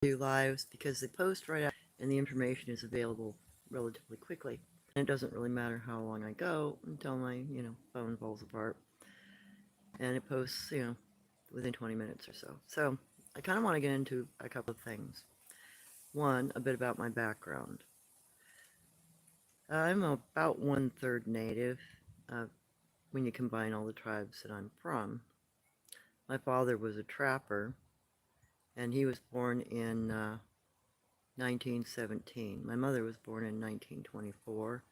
do lives because they post right out and the information is available relatively quickly. And it doesn't really matter how long I go until my, phone falls apart. And it posts, within 20 minutes or so. So I kind of want to get into a couple of things. One, a bit about my background. I'm about one-third native uh, when you combine all the tribes that I'm from. My father was a trapper, and he was born in 1917. My mother was born in 1924,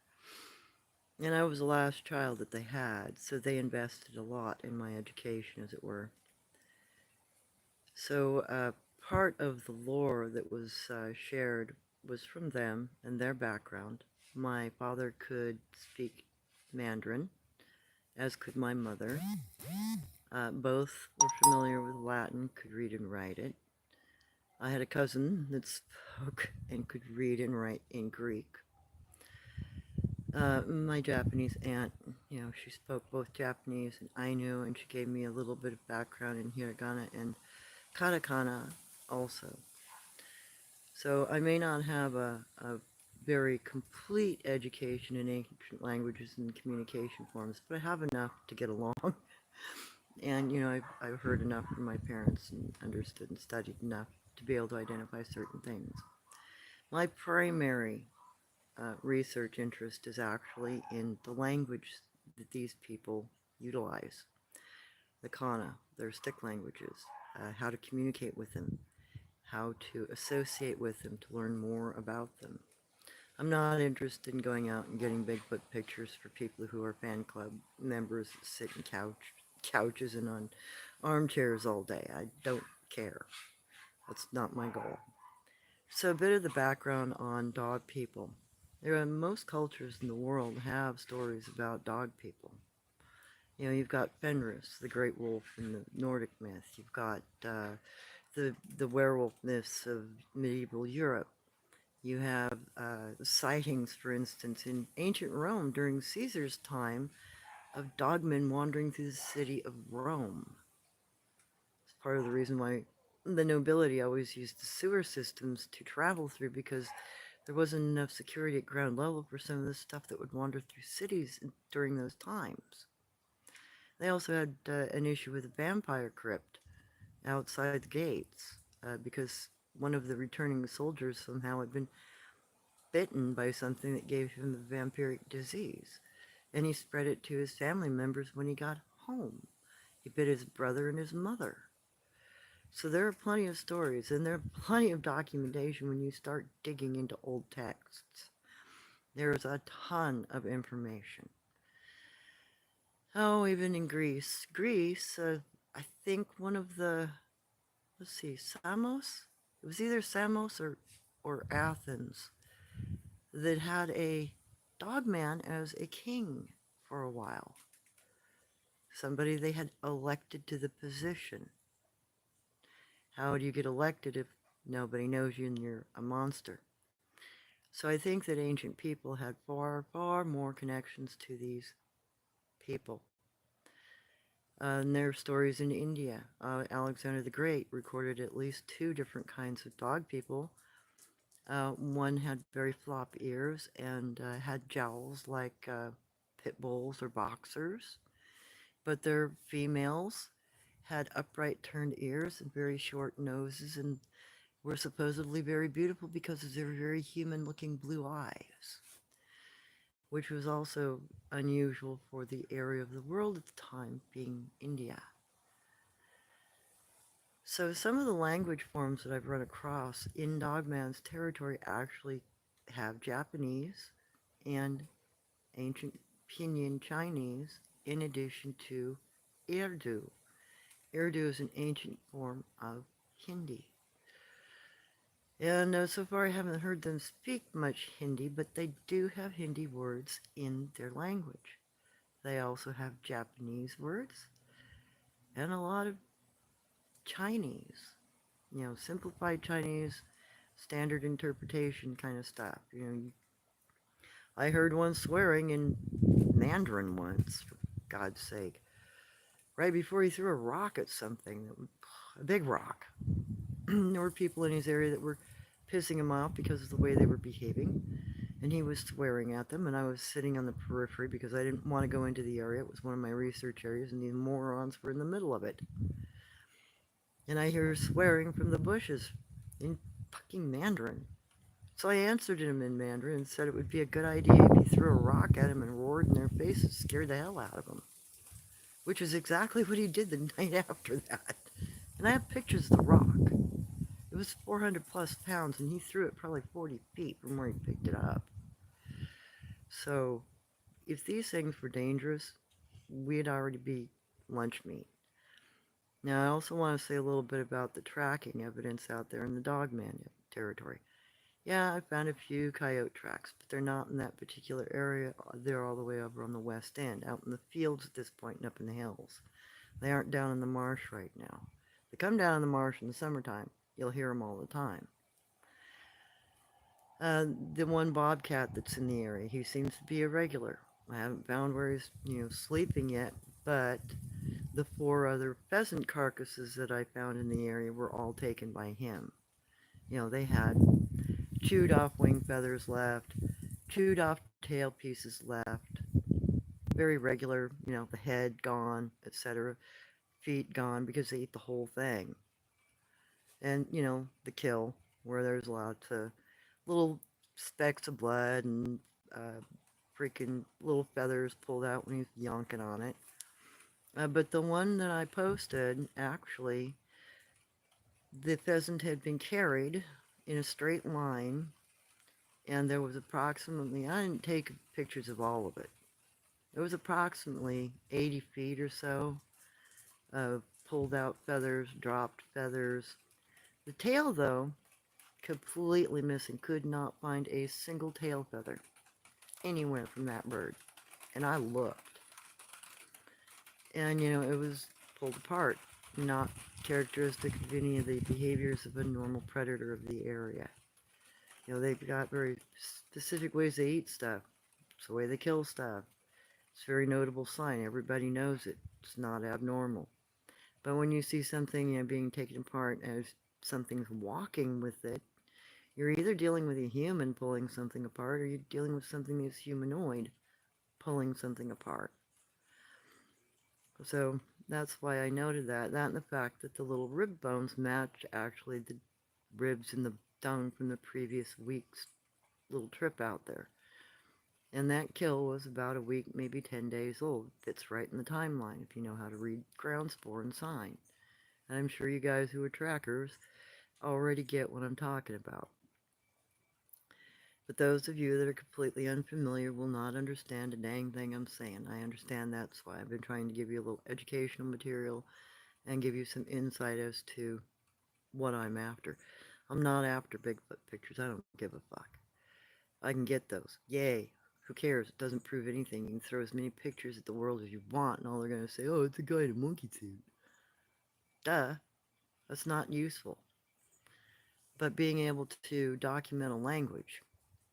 and I was the last child that they had, so they invested a lot in my education, as it were. So part of the lore that was shared was from them and their background. My father could speak Mandarin, as could my mother. Both were familiar with Latin, could read and write it. I had a cousin that spoke and could read and write in Greek. My Japanese aunt, she spoke both Japanese and Ainu, and she gave me a little bit of background in hiragana and katakana also. So I may not have a very complete education in ancient languages and communication forms, but I have enough to get along. And, I've heard enough from my parents and understood and studied enough to be able to identify certain things. My primary research interest is actually in the language that these people utilize, the Kana, their stick languages, how to communicate with them, how to associate with them, to learn more about them. I'm not interested in going out and getting Bigfoot pictures for people who are fan club members that sit in couches and on armchairs all day. I don't care. That's not my goal. So a bit of the background on dog people. Most cultures in the world have stories about dog people. You've got Fenris, the great wolf in the Nordic myth. You've got the werewolf myths of medieval Europe. You have sightings, for instance, in ancient Rome during Caesar's time of dogmen wandering through the city of Rome. It's part of the reason why the nobility always used the sewer systems to travel through, because there wasn't enough security at ground level for some of the stuff that would wander through cities during those times. They also had an issue with a vampire crypt outside the gates because one of the returning soldiers somehow had been bitten by something that gave him the vampiric disease, and he spread it to his family members when he got home. He bit his brother and his mother. So there are plenty of stories, and there are plenty of documentation when you start digging into old texts. There is a ton of information. Oh, even in Greece. Greece, I think one of the, let's see, Samos? It was either Samos or Athens that had a dogman as a king for a while. Somebody they had elected to the position. How do you get elected if nobody knows you and you're a monster? So I think that ancient people had far, far more connections to these people. And there are stories in India. Alexander the Great recorded at least two different kinds of dog people. One had very flop ears and had jowls like pit bulls or boxers, but their females had upright turned ears and very short noses and were supposedly very beautiful because of their very human looking blue eyes, which was also unusual for the area of the world at the time, being India. So some of the language forms that I've run across in Dogman's territory actually have Japanese and ancient Pinyin Chinese in addition to Urdu. Urdu is an ancient form of Hindi. And so far I haven't heard them speak much Hindi, but they do have Hindi words in their language. They also have Japanese words and a lot of Chinese, simplified Chinese, standard interpretation kind of stuff. I heard one swearing in Mandarin once, for God's sake, right before he threw a rock at something, a big rock. there were people in his area that were pissing him off because of the way they were behaving, and he was swearing at them, and I was sitting on the periphery because I didn't want to go into the area. It was one of my research areas, and these morons were in the middle of it. And I hear swearing from the bushes in fucking Mandarin. So I answered him in Mandarin and said it would be a good idea if he threw a rock at him and roared in their faces, scared the hell out of them. Which is exactly what he did the night after that. And I have pictures of the rock. It was 400 plus pounds, and he threw it probably 40 feet from where he picked it up. So, if these things were dangerous, we'd already be lunch meat. Now, I also want to say a little bit about the tracking evidence out there in the Dogman territory. Yeah, I found a few coyote tracks, but they're not in that particular area. They're all the way over on the west end, out in the fields at this point and up in the hills. They aren't down in the marsh right now. They come down in the marsh in the summertime. You'll hear them all the time. The one bobcat that's in the area, he seems to be a regular. I haven't found where he's, sleeping yet, but the 4 other pheasant carcasses that I found in the area were all taken by him. They had chewed off wing feathers left, chewed off tail pieces left, very regular, the head gone, etc., feet gone because they eat the whole thing. And, the kill, where there's lots of little specks of blood and freaking little feathers pulled out when he's yonking on it. But the one that I posted, actually, the pheasant had been carried in a straight line, and there was approximately, I didn't take pictures of all of it, there was approximately 80 feet or so of pulled out feathers, dropped feathers. The tail, though, completely missing. Could not find a single tail feather anywhere from that bird. And I looked. And, it was pulled apart. Not characteristic of any of the behaviors of a normal predator of the area. They've got very specific ways they eat stuff. It's the way they kill stuff. It's a very notable sign. Everybody knows it. It's not abnormal. But when you see something, being taken apart as something's walking with it, you're either dealing with a human pulling something apart, or you're dealing with something that's humanoid pulling something apart. So that's why I noted that. That and the fact that the little rib bones match actually the ribs in the dung from the previous week's little trip out there. And that kill was about a week, maybe 10 days old. Fits right in the timeline if you know how to read ground spore and sign. And I'm sure you guys who are trackers already get what I'm talking about. But those of you that are completely unfamiliar will not understand a dang thing I'm saying. I understand that's why I've been trying to give you a little educational material and give you some insight as to what I'm after. I'm not after Bigfoot pictures. I don't give a fuck. I can get those. Yay. Who cares? It doesn't prove anything. You can throw as many pictures at the world as you want, and all they're going to say, oh, it's a guy in a monkey suit. Duh. That's not useful. But being able to document a language,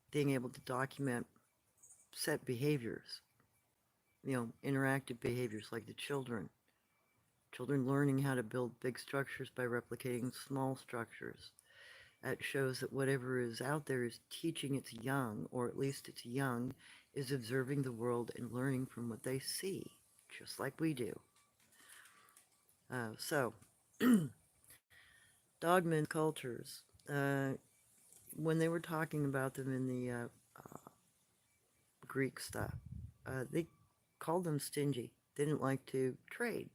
being able to document set behaviors, interactive behaviors like the children learning how to build big structures by replicating small structures. That shows that whatever is out there is teaching its young, or at least its young, is observing the world and learning from what they see, just like we do. So, Dogmen cultures, when they were talking about them in the Greek stuff, they called them stingy. They didn't like to trade.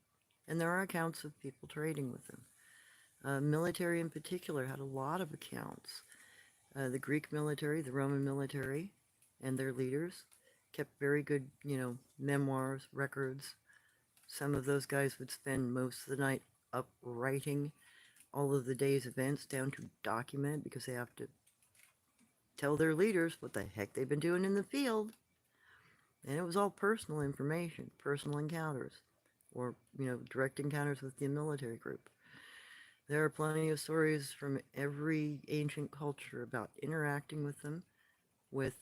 And there are accounts of people trading with them. Military in particular had a lot of accounts. The Greek military, the Roman military, and their leaders kept very good, memoirs, records. Some of those guys would spend most of the night up writing all of the day's events down to document, because they have to tell their leaders what the heck they've been doing in the field. And it was all personal information, personal encounters, or, direct encounters with the military group. There are plenty of stories from every ancient culture about interacting with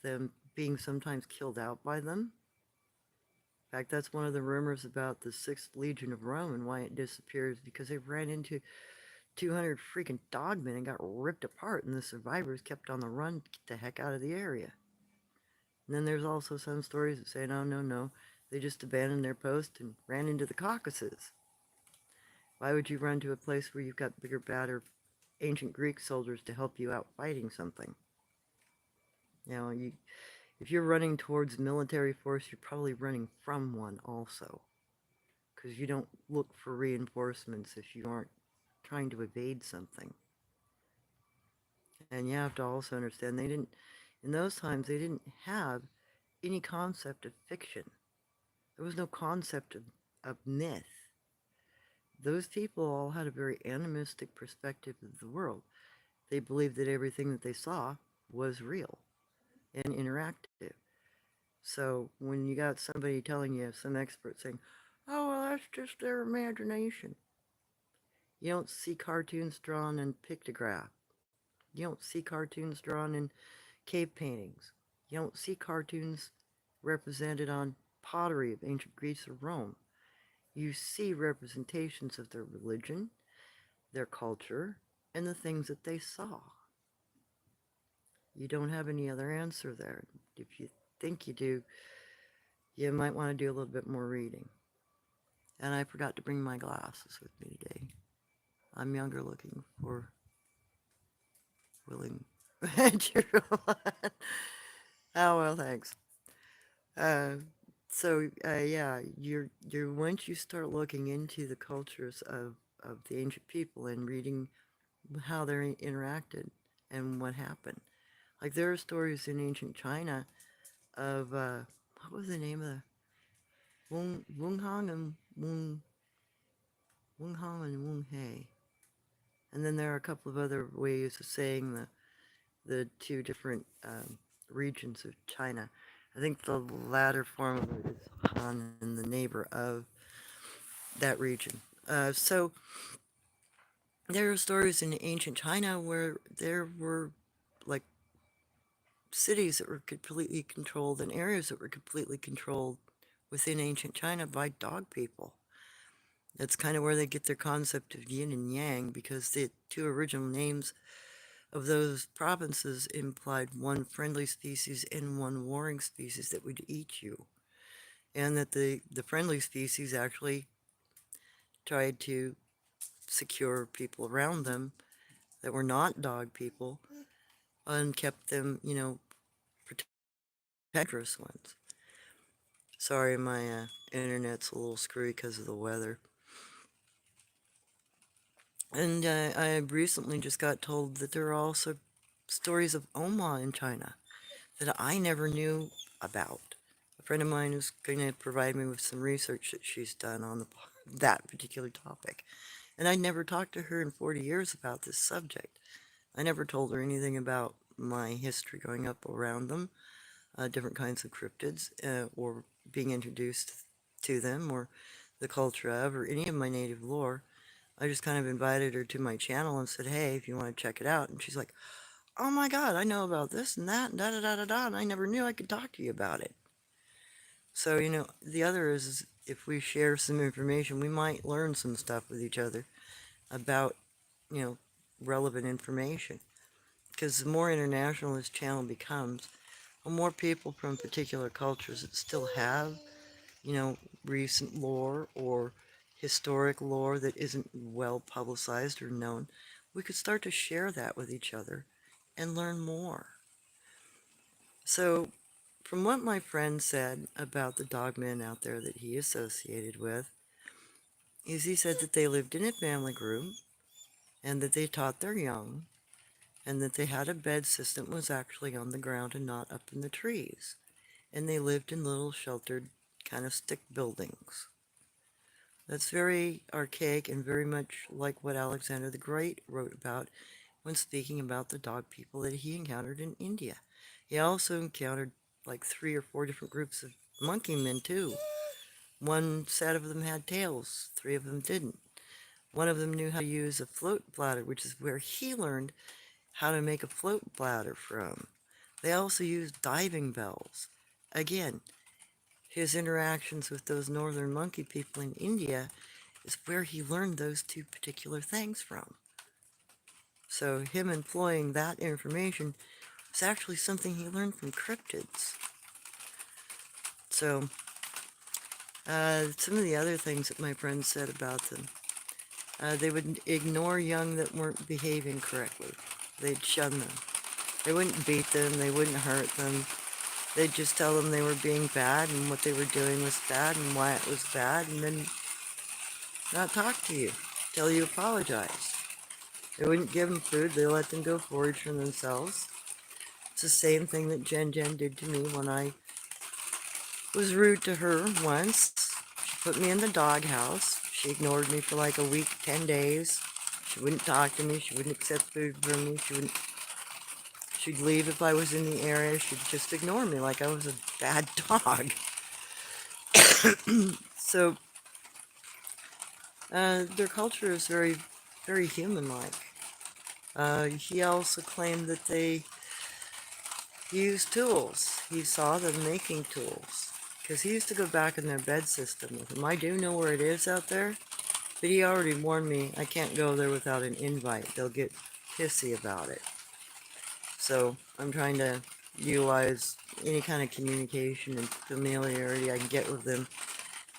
them being sometimes killed out by them. In fact, that's one of the rumors about the 6th Legion of Rome and why it disappears, because they ran into 200 freaking dogmen and got ripped apart, and the survivors kept on the run to get the heck out of the area. And then there's also some stories that say, no, no, no, they just abandoned their post and ran into the Caucasus. Why would you run to a place where you've got bigger, badder ancient Greek soldiers to help you out fighting something? You know, if you're running towards military force, you're probably running from one also. Because you don't look for reinforcements if you aren't trying to evade something. And you have to also understand in those times, they didn't have any concept of fiction. There was no concept of myth. Those people all had a very animistic perspective of the world. They believed that everything that they saw was real and interactive. So when you got somebody telling you, some expert saying, oh, well, that's just their imagination. You don't see cartoons drawn in pictograph. You don't see cartoons drawn in cave paintings. You don't see cartoons represented on pottery of ancient Greece or Rome. You see representations of their religion, their culture, and the things that they saw. You don't have any other answer there. If you think you do, you might want to do a little bit more reading. And I forgot to bring my glasses with me today. I'm younger looking for willing adventure. Oh, well, thanks. Uh, yeah, you're once you start looking into the cultures of the ancient people and reading how they interacted and what happened. Like there are stories in ancient China of what was the name of the Wung Hong and Wung Hong and Wung He. And then there are a couple of other ways of saying the two different regions of China. I think the latter form of it is Han and the neighbor of that region. So there are stories in ancient China where there were like cities that were completely controlled and areas that were completely controlled within ancient China by dog people. That's kind of where they get their concept of yin and yang, because the two original names of those provinces implied one friendly species and one warring species that would eat you. And that the friendly species actually tried to secure people around them that were not dog people and kept them, protectorous ones. Sorry, my internet's a little screwy because of the weather. And I recently just got told that there are also stories of Oma in China that I never knew about. A friend of mine is going to provide me with some research that she's done on that particular topic. And I never talked to her in 40 years about this subject. I never told her anything about my history growing up around them, different kinds of cryptids, or being introduced to them, or the culture of, or any of my native lore. I just kind of invited her to my channel and said, hey, if you want to check it out. And she's like, oh my God, I know about this and that, and da da da da da, and I never knew I could talk to you about it. So, the other is if we share some information, we might learn some stuff with each other about, you know, relevant information. Because the more international this channel becomes, the more people from particular cultures that still have, recent lore or historic lore that isn't well publicized or known, we could start to share that with each other and learn more. So, from what my friend said about the dogmen out there that he associated with, is he said that they lived in a family group and that they taught their young and that they had a bed system that was actually on the ground and not up in the trees. And they lived in little sheltered kind of stick buildings. That's very archaic and very much like what Alexander the Great wrote about when speaking about the dog people that he encountered in India. He also encountered like 3 or 4 different groups of monkey men too. One set of them had tails, 3 of them didn't. One of them knew how to use a float bladder, which is where he learned how to make a float bladder from. They also used diving bells. Again, his interactions with those northern monkey people in India is where he learned those 2 particular things from. So him employing that information is actually something he learned from cryptids. So some of the other things that my friends said about them, they would ignore young that weren't behaving correctly. They'd shun them. They wouldn't beat them. They wouldn't hurt them. They'd just tell them they were being bad and what they were doing was bad and why it was bad, and then not talk to you, till you apologize. They wouldn't give them food. They let them go forage for themselves. It's the same thing that Jen did to me when I was rude to her once. She put me in the doghouse. She ignored me for like a week, 10 days. She wouldn't talk to me. She wouldn't accept food from me. She'd leave if I was in the area. She'd just ignore me like I was a bad dog. So their culture is very, very human-like. He also claimed that they use tools. He saw them making tools. Because he used to go back in their bed system with them. I do know where it is out there, but he already warned me I can't go there without an invite. They'll get pissy about it. So I'm trying to utilize any kind of communication and familiarity I can get with them.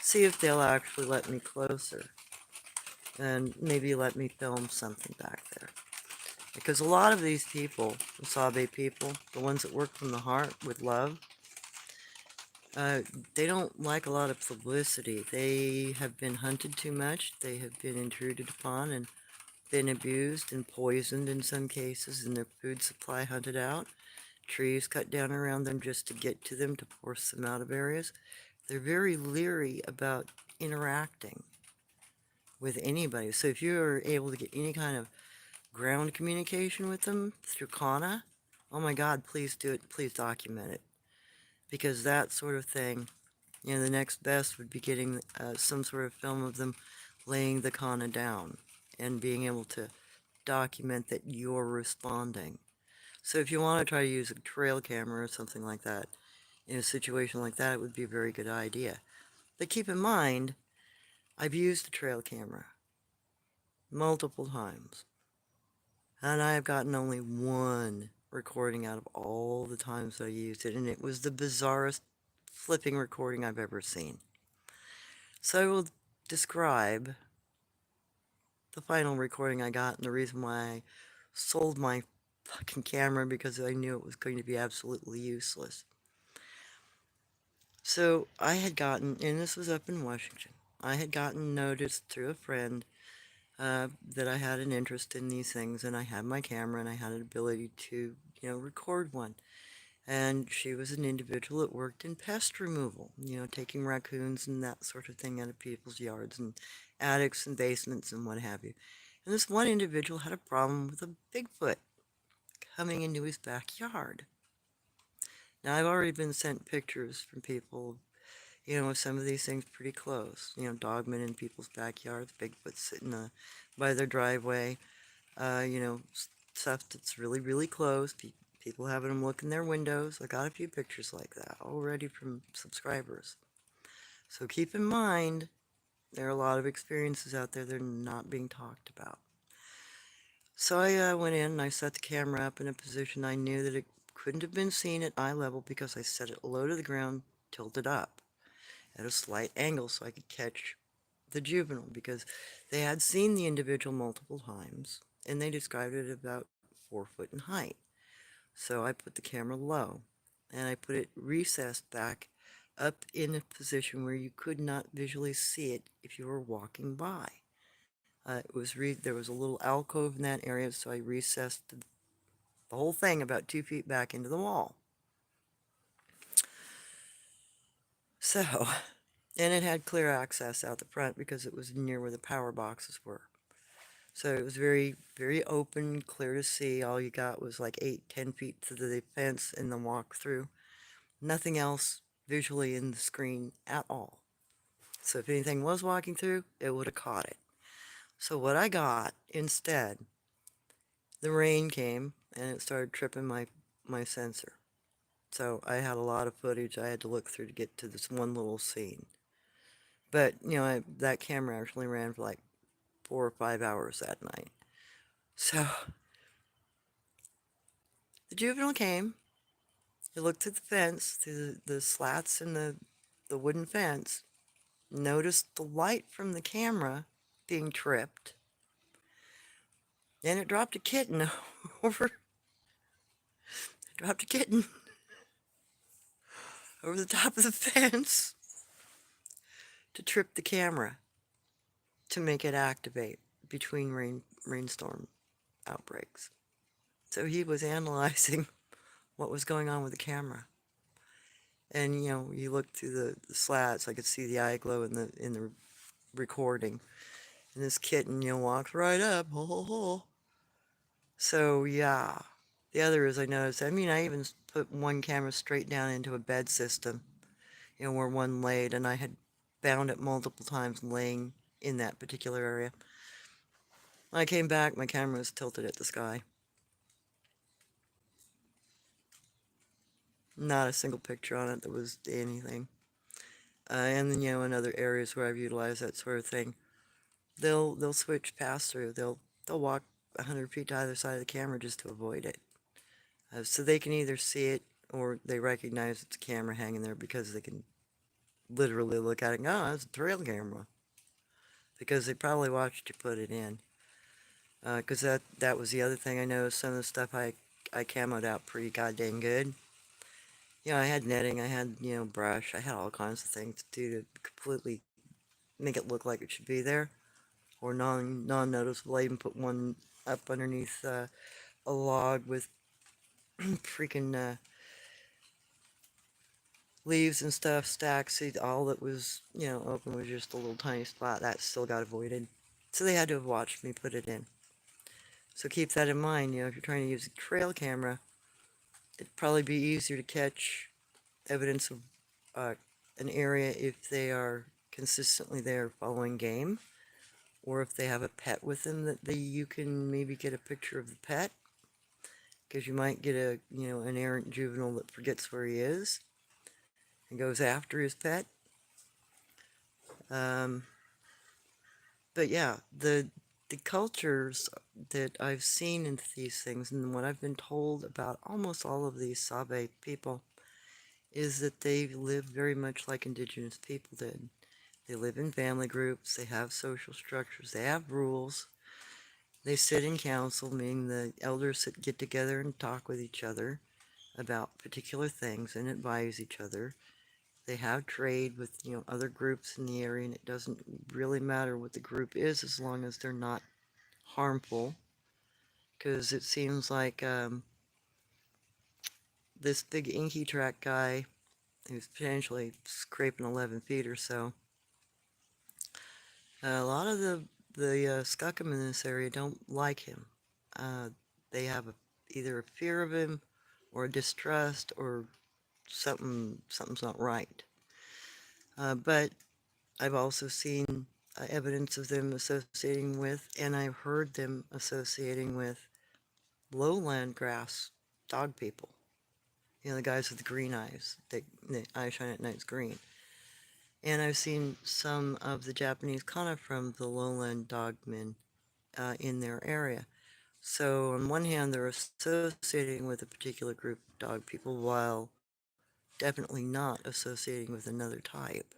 See if they'll actually let me closer. And maybe let me film something back there. Because a lot of these people, the Sabe people, the ones that work from the heart with love, they don't like a lot of publicity. They have been hunted too much. They have been intruded upon and been abused and poisoned in some cases, and their food supply hunted out. Trees cut down around them just to get to them, to force them out of areas. They're very leery about interacting with anybody. So if you're able to get any kind of ground communication with them through Kana, oh my God, please do it. Please document it. Because that sort of thing, the next best would be getting some sort of film of them laying the Kana down and being able to document that you're responding. So if you want to try to use a trail camera or something like that, in a situation like that, it would be a very good idea. But keep in mind, I've used the trail camera multiple times. And I have gotten only one recording out of all the times that I used it, and it was the bizarrest flipping recording I've ever seen. So I will describe the final recording I got and the reason why I sold my fucking camera, because I knew it was going to be absolutely useless. So I had gotten, and this was up in Washington, I had gotten notice through a friend that I had an interest in these things, and I had my camera and I had an ability to, record one. And she was an individual that worked in pest removal, taking raccoons and that sort of thing out of people's yards and attics and basements and what have you. And this one individual had a problem with a Bigfoot coming into his backyard. Now, I've already been sent pictures from people, with some of these things pretty close. Dogmen in people's backyards, Bigfoot sitting by their driveway, stuff that's really, really close. People having them look in their windows. I got a few pictures like that already from subscribers. So keep in mind, there are a lot of experiences out there that are not being talked about. So I went in and I set the camera up in a position I knew that it couldn't have been seen at eye level, because I set it low to the ground, tilted up at a slight angle so I could catch the juvenile, because they had seen the individual multiple times and they described it about 4 foot in height. So I put the camera low and I put it recessed back up in a position where you could not visually see it if you were walking by. There was a little alcove in that area, so I recessed the whole thing about 2 feet back into the wall. So, and it had clear access out the front because it was near where the power boxes were. So it was very, very open, clear to see. All you got was like 8-10 feet to the fence and the walk through. Nothing else visually in the screen at all. So if anything was walking through, it would have caught it. So what I got instead, the rain came and it started tripping my sensor. So I had a lot of footage I had to look through to get to this one little scene. But, that camera actually ran for like 4 or 5 hours that night. So The juvenile came. He looked through the fence, through the slats in the wooden fence, noticed the light from the camera being tripped, and it dropped a kitten over, dropped a kitten over the top of the fence to trip the camera to make it activate between rainstorm outbreaks. So he was analyzing what was going on with the camera. And you looked through the slats, I could see the eye glow in the recording. And this kitten, walks right up, ho ho ho. So yeah. The other is I noticed, I mean, I even put one camera straight down into a bed system, where one laid, and I had found it multiple times laying in that particular area. When I came back, my camera was tilted at the sky. Not a single picture on it that was anything. And then, in other areas where I've utilized that sort of thing, they'll switch pass through. They'll walk 100 feet to either side of the camera just to avoid it. So they can either see it or they recognize it's a camera hanging there because they can literally look at it and go, oh, it's a trail camera. Because they probably watched you put it in. Because that was the other thing I noticed. Some of the stuff I camoed out pretty goddamn good. I had netting, I had, brush, I had all kinds of things to do to completely make it look like it should be there. Or non-noticeable. I even put one up underneath a log with freaking leaves and stuff stacked. See, all that was, open was just a little tiny spot. That still got avoided. So they had to have watched me put it in. So keep that in mind, if you're trying to use a trail camera, it'd probably be easier to catch evidence of an area if they are consistently there following game, or if they have a pet with them that you can maybe get a picture of the pet, because you might get an errant juvenile that forgets where he is and goes after his pet. Um, but yeah, the cultures that I've seen in these things and what I've been told about almost all of these Sabe people is that they live very much like indigenous people did. They live in family groups, they have social structures, they have rules. They sit in council, meaning the elders get together and talk with each other about particular things and advise each other. They have trade with, other groups in the area, and it doesn't really matter what the group is as long as they're not harmful. Because it seems like this big inky track guy, who's potentially scraping 11 feet or so, a lot of the Skookum in this area don't like him. They have either a fear of him or a distrust or something's not right. But I've also seen evidence of them associating with, and I've heard them associating with, lowland grass dog people. The guys with the green eyes. The eye shine at night's green. And I've seen some of the Japanese Kana from the lowland Dogmen in their area. So on one hand, they're associating with a particular group of dog people while definitely not associating with another type.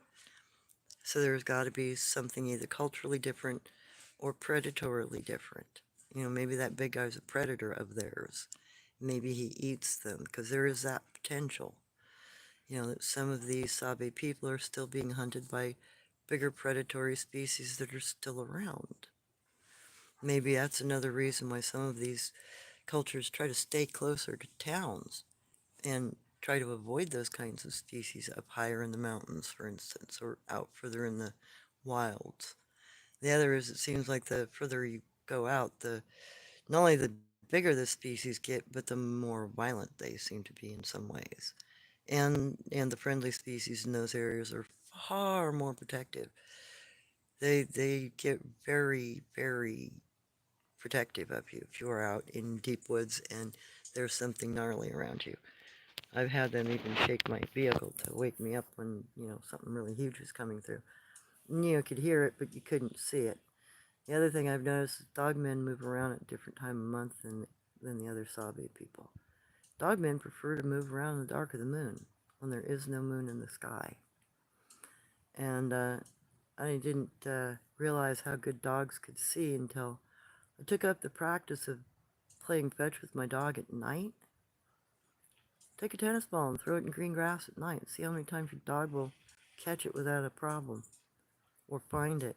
So there's got to be something either culturally different or predatorily different. Maybe that big guy's a predator of theirs. Maybe he eats them, because there is that potential. That some of these Sabe people are still being hunted by bigger predatory species that are still around. Maybe that's another reason why some of these cultures try to stay closer to towns and try to avoid those kinds of species up higher in the mountains, for instance, or out further in the wilds. The other is, it seems like the further you go out, not only the bigger the species get, but the more violent they seem to be in some ways. And the friendly species in those areas are far more protective. They get very, very protective of you if you are out in deep woods and there's something gnarly around you. I've had them even shake my vehicle to wake me up when, something really huge was coming through. And you could hear it, but you couldn't see it. The other thing I've noticed is dogmen move around at a different time of month than the other Sabe people. Dogmen prefer to move around in the dark of the moon when there is no moon in the sky. And I didn't realize how good dogs could see until I took up the practice of playing fetch with my dog at night. Take a tennis ball and throw it in green grass at night. See how many times your dog will catch it without a problem or find it.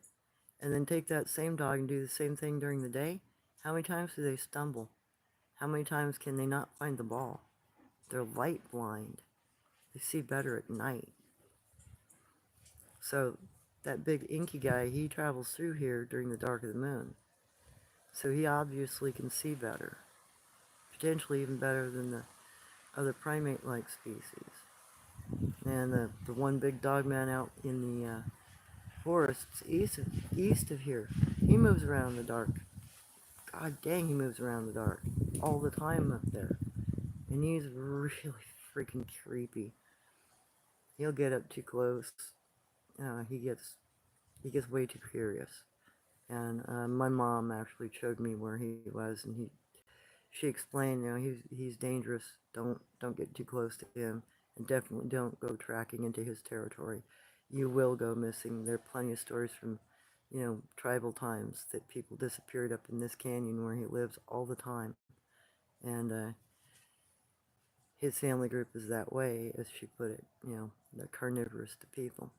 And then take that same dog and do the same thing during the day. How many times do they stumble? How many times can they not find the ball? They're light blind. They see better at night. So that big inky guy, he travels through here during the dark of the moon. So he obviously can see better. Potentially even better than the other primate-like species. And the one big dogman out in the forests east of here, he moves around in the dark. God dang, he moves around in the dark all the time up there. And he's really freaking creepy. He'll get up too close. He gets way too curious. And my mom actually showed me where he was, and she explained, he's dangerous. Don't get too close to him, and definitely don't go tracking into his territory. You will go missing. There are plenty of stories from, tribal times that people disappeared up in this canyon where he lives all the time, and his family group is that way, as she put it. They're carnivorous to people.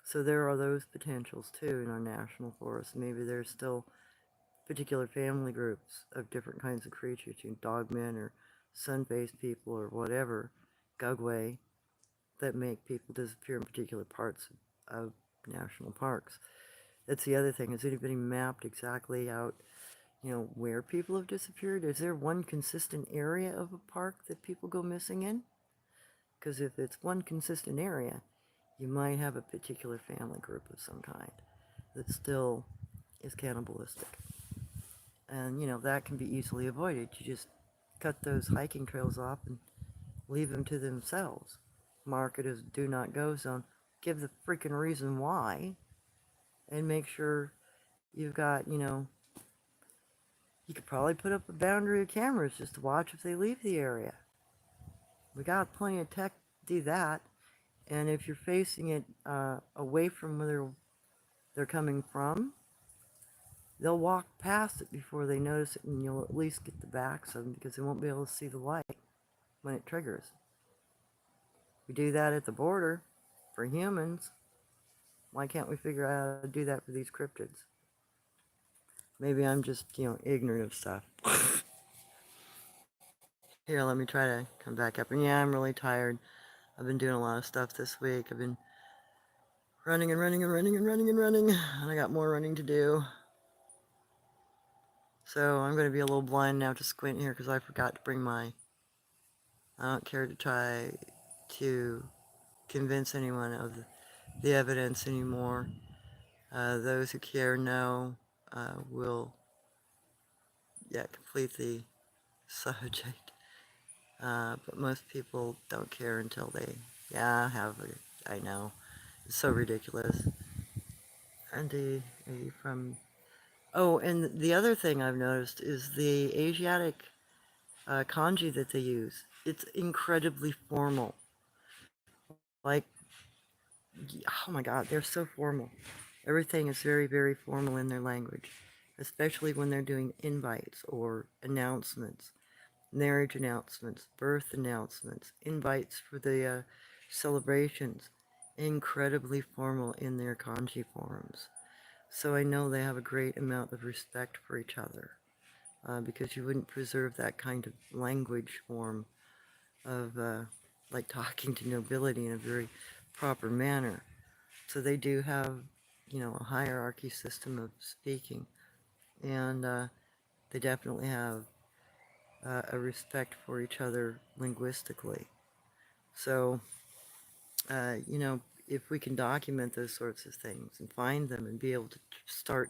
So there are those potentials too in our national forests. Maybe there's still particular family groups of different kinds of creatures, dogmen or sun-faced people or whatever, gugway, that make people disappear in particular parts of national parks. That's the other thing. Has anybody mapped exactly out, where people have disappeared? Is there one consistent area of a park that people go missing in? Because if it's one consistent area, you might have a particular family group of some kind that still is cannibalistic. And, that can be easily avoided. You just cut those hiking trails off and leave them to themselves. Mark it as do not go zone. Give the freaking reason why. And make sure you've got, you could probably put up a boundary of cameras just to watch if they leave the area. We got plenty of tech to do that. And if you're facing it away from where they're coming from, they'll walk past it before they notice it, and you'll at least get the backs of them because they won't be able to see the light when it triggers. We do that at the border for humans. Why can't we figure out how to do that for these cryptids? Maybe I'm just, ignorant of stuff. Here, let me try to come back up. And yeah, I'm really tired. I've been doing a lot of stuff this week. I've been running and running and running and running and running, and I got more running to do. So I'm going to be a little blind now to squint here because I forgot to bring I don't care to try to convince anyone of the evidence anymore. Those who care know will, complete the subject. But most people don't care until they, have it. I know. It's so ridiculous. And and the other thing I've noticed is the Asiatic kanji that they use. It's incredibly formal. Like, oh my God, they're so formal. Everything is very, very formal in their language, especially when they're doing invites or announcements, marriage announcements, birth announcements, invites for the celebrations. Incredibly formal in their kanji forms. So I know they have a great amount of respect for each other, because you wouldn't preserve that kind of language form of like talking to nobility in a very proper manner. So they do have, a hierarchy system of speaking, and they definitely have a respect for each other linguistically. So, if we can document those sorts of things and find them and be able to start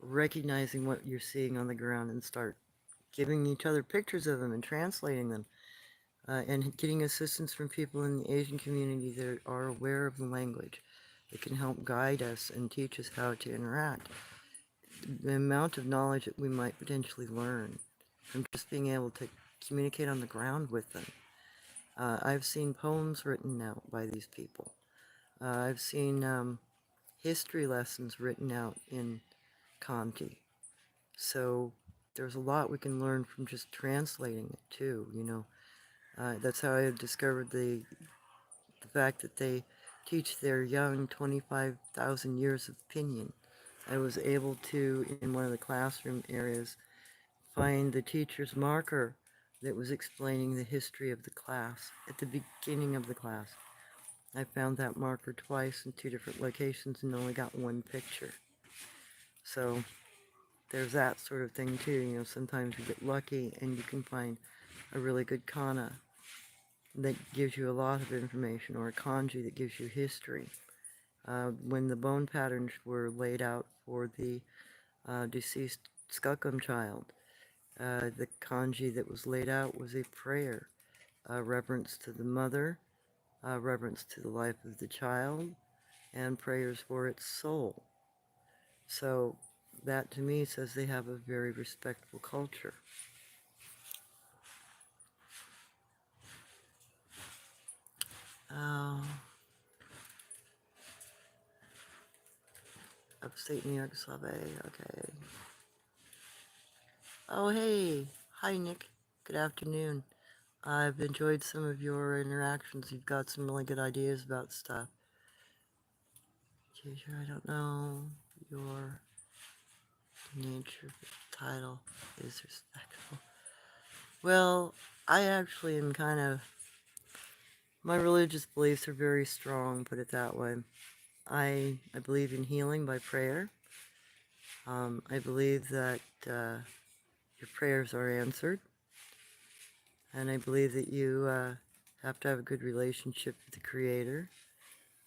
recognizing what you're seeing on the ground and start giving each other pictures of them and translating them, and getting assistance from people in the Asian community that are aware of the language, that can help guide us and teach us how to interact. The amount of knowledge that we might potentially learn from just being able to communicate on the ground with them. I've seen poems written out by these people. I've seen history lessons written out in Kanji. So there's a lot we can learn from just translating it too, you know. That's how I discovered the fact that they teach their young 25,000 years of pinyin. I was able to, in one of the classroom areas, find the teacher's marker that was explaining the history of the class at the beginning of the class. I found that marker twice in two different locations and only got one picture. So there's that sort of thing too. You know, sometimes you get lucky and you can find a really good kana that gives you a lot of information, or a kanji that gives you history. When the bone patterns were laid out for the deceased Skukkum child, the kanji that was laid out was a prayer, reverence to the mother, reverence to the life of the child, and prayers for its soul. So that to me says they have a very respectful culture. Uh, Upstate New York, Sabe, okay. Oh, hey. Hi, Nick. Good afternoon. I've enjoyed some of your interactions. You've got some really good ideas about stuff. Teacher, I don't know your nature of the title is respectful. Well, I actually am kind of, my religious beliefs are very strong, put it that way. I believe in healing by prayer. I believe that your prayers are answered. And I believe that you have to have a good relationship with the Creator.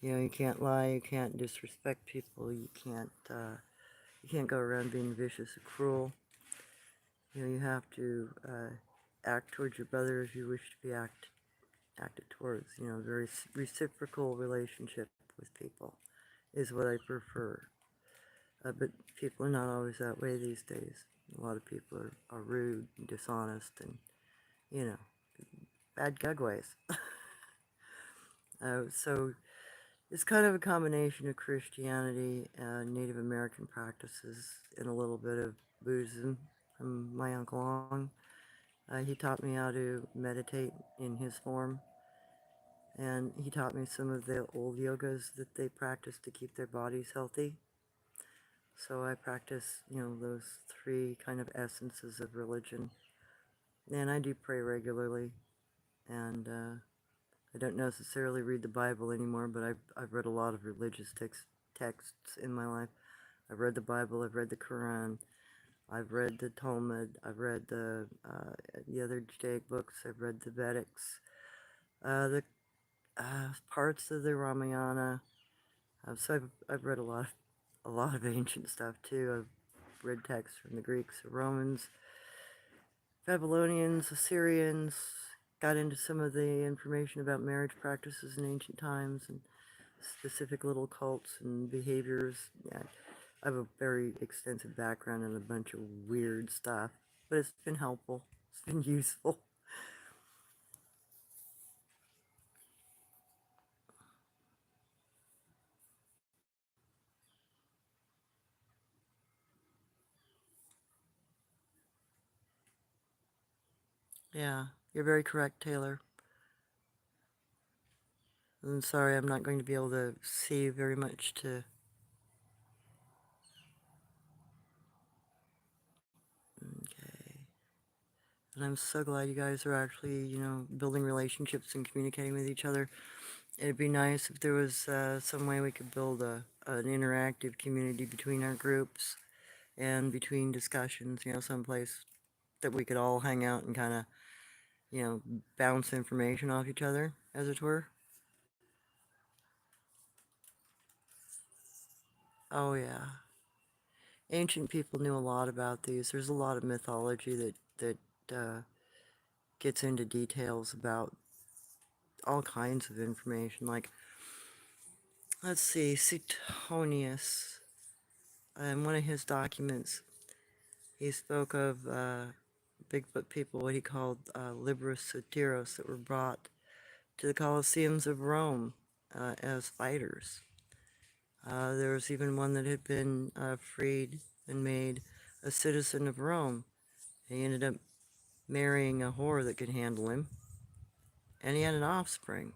You know, you can't lie, you can't disrespect people, you can't go around being vicious or cruel. You know, you have to act towards your brother as you wish to be acted towards. You know, very reciprocal relationship with people is what I prefer. But people are not always that way these days. A lot of people are rude and dishonest and, you know, bad gugways. So it's kind of a combination of Christianity, Native American practices, and a little bit of Buddhism from my Uncle Long. He taught me how to meditate in his form, and he taught me some of the old yogas that they practice to keep their bodies healthy. So I practice, you know, those three kind of essences of religion. And I do pray regularly, and I don't necessarily read the Bible anymore, but I've read a lot of religious texts in my life. I've read the Bible, I've read the Quran, I've read the Talmud, I've read the other Judaic books, I've read the Vedics, the parts of the Ramayana. So I've read a lot of ancient stuff too. I've read texts from the Greeks, the Romans, Babylonians, Assyrians. Got into some of the information about marriage practices in ancient times and specific little cults and behaviors. Yeah, I have a very extensive background in a bunch of weird stuff, but it's been helpful. It's been useful. Yeah, you're very correct, Taylor. I'm sorry I'm not going to be able to see very much to... Okay. And I'm so glad you guys are actually, you know, building relationships and communicating with each other. It'd be nice if there was some way we could build an interactive community between our groups and between discussions, you know, someplace that we could all hang out and kind of, you know, bounce information off each other, as it were. Oh, yeah. Ancient people knew a lot about these. There's a lot of mythology that gets into details about all kinds of information. Like, let's see, Suetonius, in one of his documents, he spoke of Bigfoot people what he called Liberus Soteros that were brought to the Colosseums of Rome as fighters. There was even one that had been freed and made a citizen of Rome. He ended up marrying a whore that could handle him, and he had an offspring.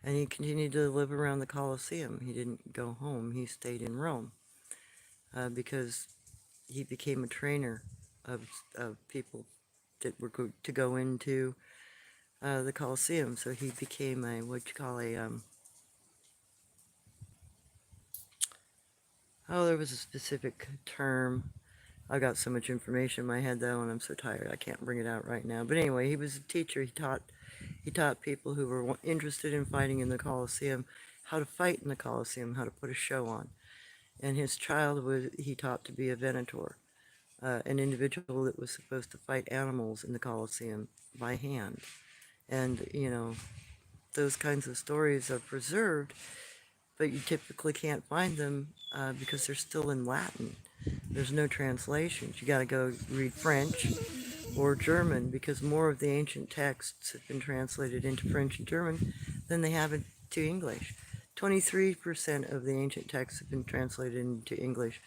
And he continued to live around the Colosseum. He didn't go home, he stayed in Rome because he became a trainer of people that were to go into the Colosseum. So he became a, what you call a, oh, there was a specific term. I got so much information in my head though, and I'm so tired I can't bring it out right now. But anyway, he was a teacher. He taught people who were interested in fighting in the Colosseum how to fight in the Colosseum, how to put a show on. And his child he taught to be a venator, an individual that was supposed to fight animals in the Colosseum by hand. And, you know, those kinds of stories are preserved, but you typically can't find them because they're still in Latin. There's no translations. You got to go read French or German because more of the ancient texts have been translated into French and German than they have into English. 23% of the ancient texts have been translated into English.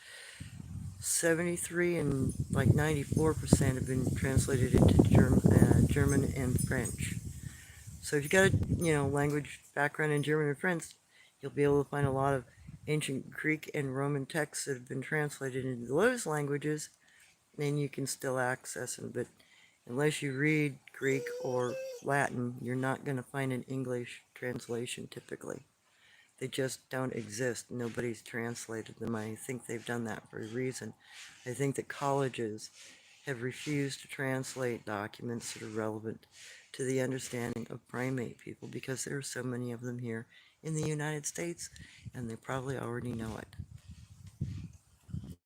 73 and like 94% have been translated into German and French. So if you got a language background in German and French, you'll be able to find a lot of ancient Greek and Roman texts that have been translated into those languages, and you can still access them. But unless you read Greek or Latin, you're not going to find an English translation typically. They just don't exist. Nobody's translated them. I think they've done that for a reason. I think that colleges have refused to translate documents that are relevant to the understanding of primate people because there are so many of them here in the United States, and they probably already know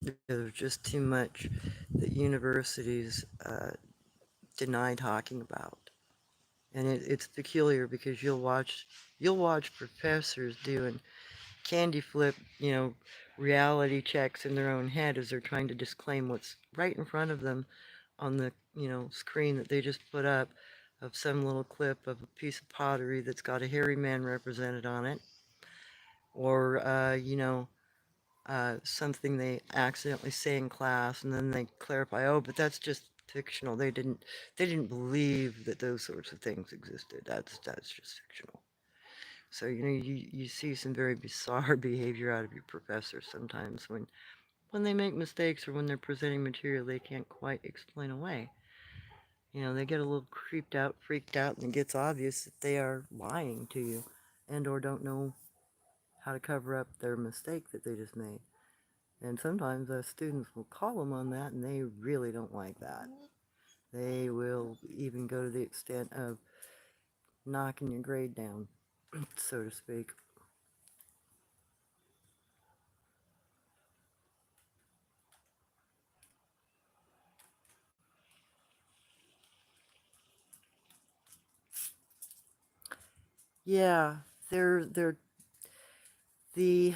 it. There's just too much that universities deny talking about. And it's peculiar because you'll watch professors doing candy flip, reality checks in their own head as they're trying to disclaim what's right in front of them on the, screen that they just put up of some little clip of a piece of pottery that's got a hairy man represented on it, or, something they accidentally say in class, and then they clarify, oh, but that's just fictional. They didn't believe that those sorts of things existed. That's just fictional. So, you see some very bizarre behavior out of your professors sometimes when they make mistakes or when they're presenting material they can't quite explain away. They get a little creeped out, freaked out, and it gets obvious that they are lying to you and or don't know how to cover up their mistake that they just made. And sometimes students will call them on that, and they really don't like that. They will even go to the extent of knocking your grade down, so to speak. Yeah, they're the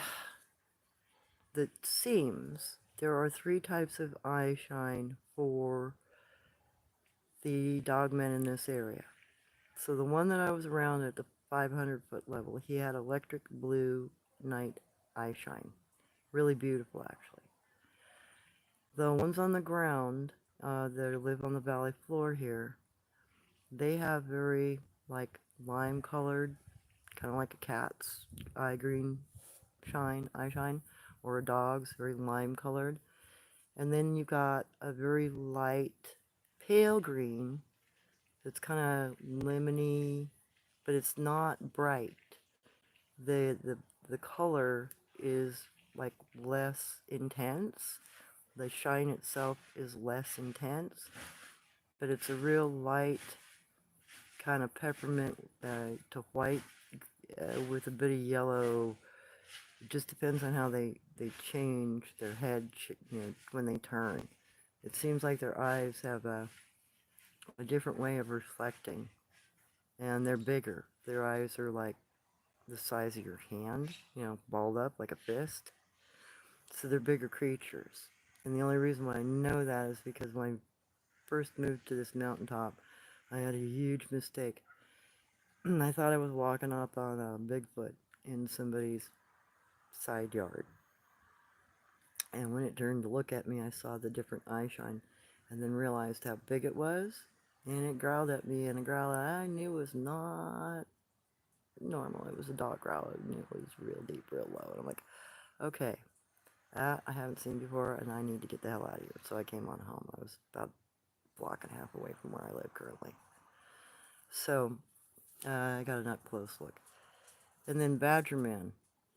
seams. There are 3 types of eye shine for the dogmen in this area. So the one that I was around at the 500-foot level, he had electric blue night eye shine. Really beautiful, actually. The ones on the ground that live on the valley floor here, they have very, like, lime-colored, kind of like a cat's eye shine, or a dog's, very lime-colored. And then you got a very light pale green that's kind of lemony, but it's not bright. The color is like less intense. The shine itself is less intense, but it's a real light kind of peppermint to white with a bit of yellow. It just depends on how they change their head, when they turn. It seems like their eyes have a different way of reflecting, and they're bigger. Their eyes are like the size of your hand, balled up like a fist. So they're bigger creatures. And the only reason why I know that is because my first moved to this mountaintop, I had a huge mistake. I thought I was walking up on a Bigfoot in somebody's side yard. And when it turned to look at me, I saw the different eye shine and then realized how big it was. And it growled at me, and a growl that I knew was not normal. It was a dog growl, and it was real deep, real low. And I'm like, okay, that I haven't seen before, and I need to get the hell out of here. So I came on home. I was about a block and a half away from where I live currently. So I got an up close look. And then Badger Man.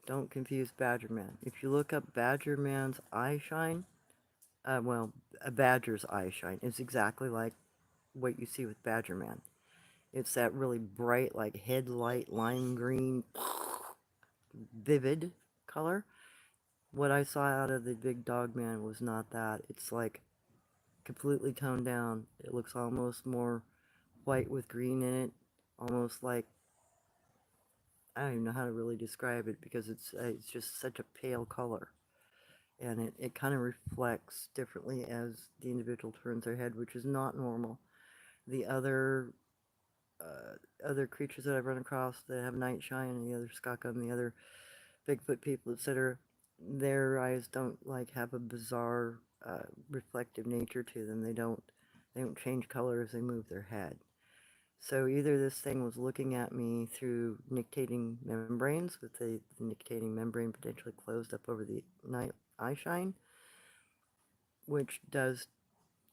Don't confuse Badger Man. If you look up Badger Man's eye shine, well, a badger's eye shine is exactly like what you see with Badger Man. It's that really bright, like headlight, lime green, vivid color. What I saw out of the big dog man was not that. It's like completely toned down. It looks almost more white with green in it. Almost like, I don't even know how to really describe it because it's just such a pale color. And it kind of reflects differently as the individual turns their head, which is not normal. The other creatures that I've run across that have night shine, and the other skaka and the other Bigfoot people, etc., their eyes don't like have a bizarre reflective nature to them. They don't change color as they move their head. So either this thing was looking at me through nictating membranes, with the nictating membrane potentially closed up over the night eye shine, which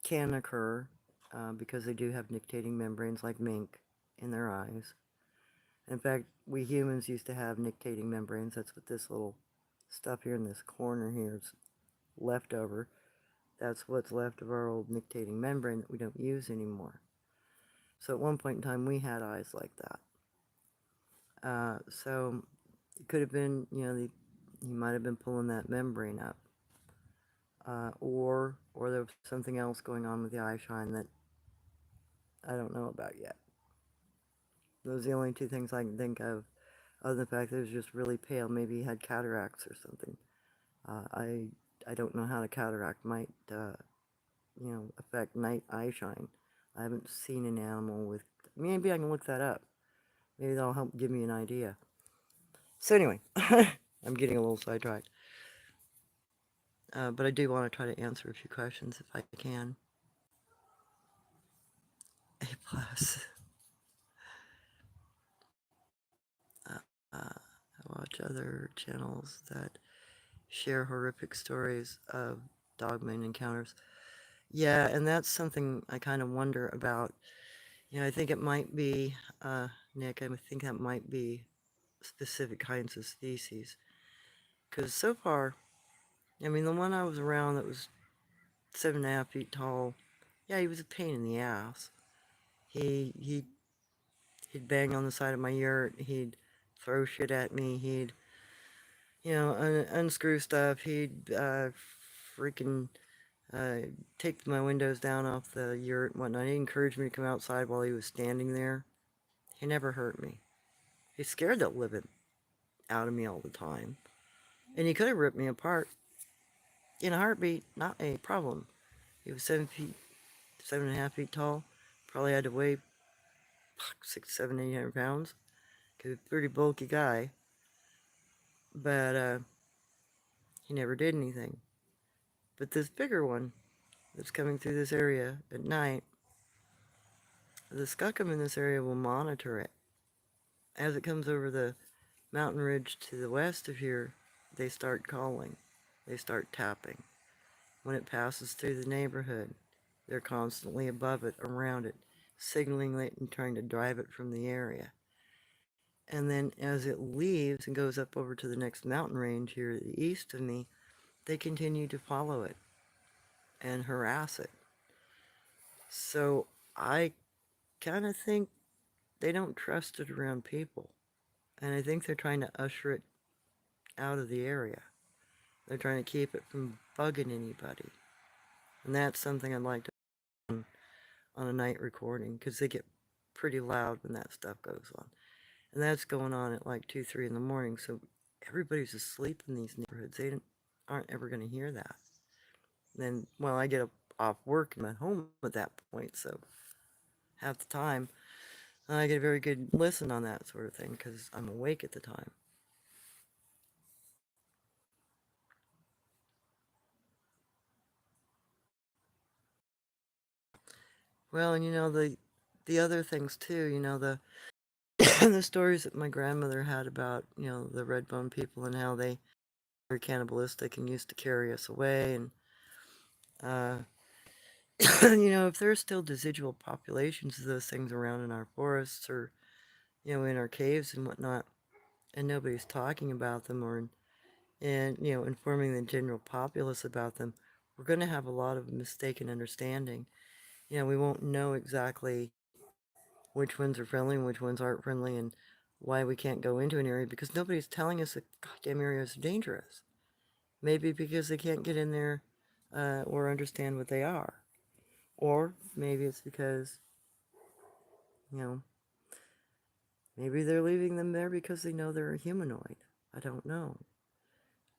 can occur because they do have nictating membranes like mink in their eyes. In fact, we humans used to have nictating membranes. That's what this little stuff here in this corner here is left over. That's what's left of our old nictating membrane that we don't use anymore. So at one point in time, we had eyes like that. So it could have been, he might have been pulling that membrane up. Or there was something else going on with the eye shine that I don't know about yet. Those are the only two things I can think of, other than the fact that it was just really pale. Maybe he had cataracts or something. I don't know how the cataract might, affect night eye shine. I haven't seen an animal with... Maybe I can look that up. Maybe that'll help give me an idea. So anyway, I'm getting a little sidetracked. But I do want to try to answer a few questions if I can. A plus. I watch other channels that share horrific stories of Dogman encounters. Yeah, and that's something I kind of wonder about. I think it might be, Nick, I think that might be specific kinds of species. Because so far, the one I was around that was 7.5 feet tall, yeah, he was a pain in the ass. He'd bang on the side of my yurt, he'd throw shit at me, he'd, unscrew stuff, he'd freaking take my windows down off the yurt and whatnot. He encouraged me to come outside while he was standing there. He never hurt me. He scared the living out of me all the time. And he could have ripped me apart in a heartbeat, not a problem. He was 7.5 feet tall. Probably had to weigh 6, 7, 800 pounds. He was a pretty bulky guy. But he never did anything. But this bigger one that's coming through this area at night, the skookum in this area will monitor it. As it comes over the mountain ridge to the west of here, they start calling. They start tapping. When it passes through the neighborhood, they're constantly above it, around it, signaling it and trying to drive it from the area. And then as it leaves and goes up over to the next mountain range here to the east of me, they continue to follow it and harass it. So I kind of think they don't trust it around people. And I think they're trying to usher it out of the area. They're trying to keep it from bugging anybody. And that's something I'd like to do on a night recording, because they get pretty loud when that stuff goes on. And that's going on at like 2, 3 in the morning, so everybody's asleep in these neighborhoods. They aren't ever going to hear that. Then, well, I get off work and I'm at home at that point, so half the time I get a very good listen on that sort of thing because I'm awake at the time. Well, and the other things too, the the stories that my grandmother had about, the red bone people and how they were cannibalistic and used to carry us away. And, uh, if there's still residual populations of those things around in our forests or, in our caves and whatnot, and nobody's talking about them and informing the general populace about them, we're going to have a lot of mistaken understanding. We won't know exactly which ones are friendly and which ones aren't friendly and why we can't go into an area because nobody's telling us that goddamn areas are dangerous. Maybe because they can't get in there or understand what they are. Or maybe it's because, you know, maybe they're leaving them there because they know they're a humanoid. I don't know.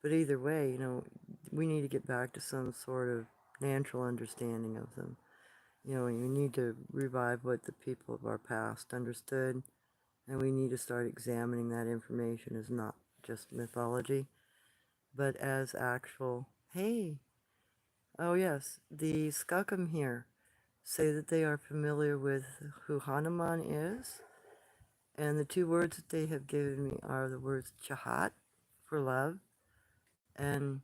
But either way, we need to get back to some sort of natural understanding of them. We need to revive what the people of our past understood, and we need to start examining that information as not just mythology, but as actual, hey, oh yes, the Skakam here say that they are familiar with who Hanuman is, and the two words that they have given me are the words chahat, for love, and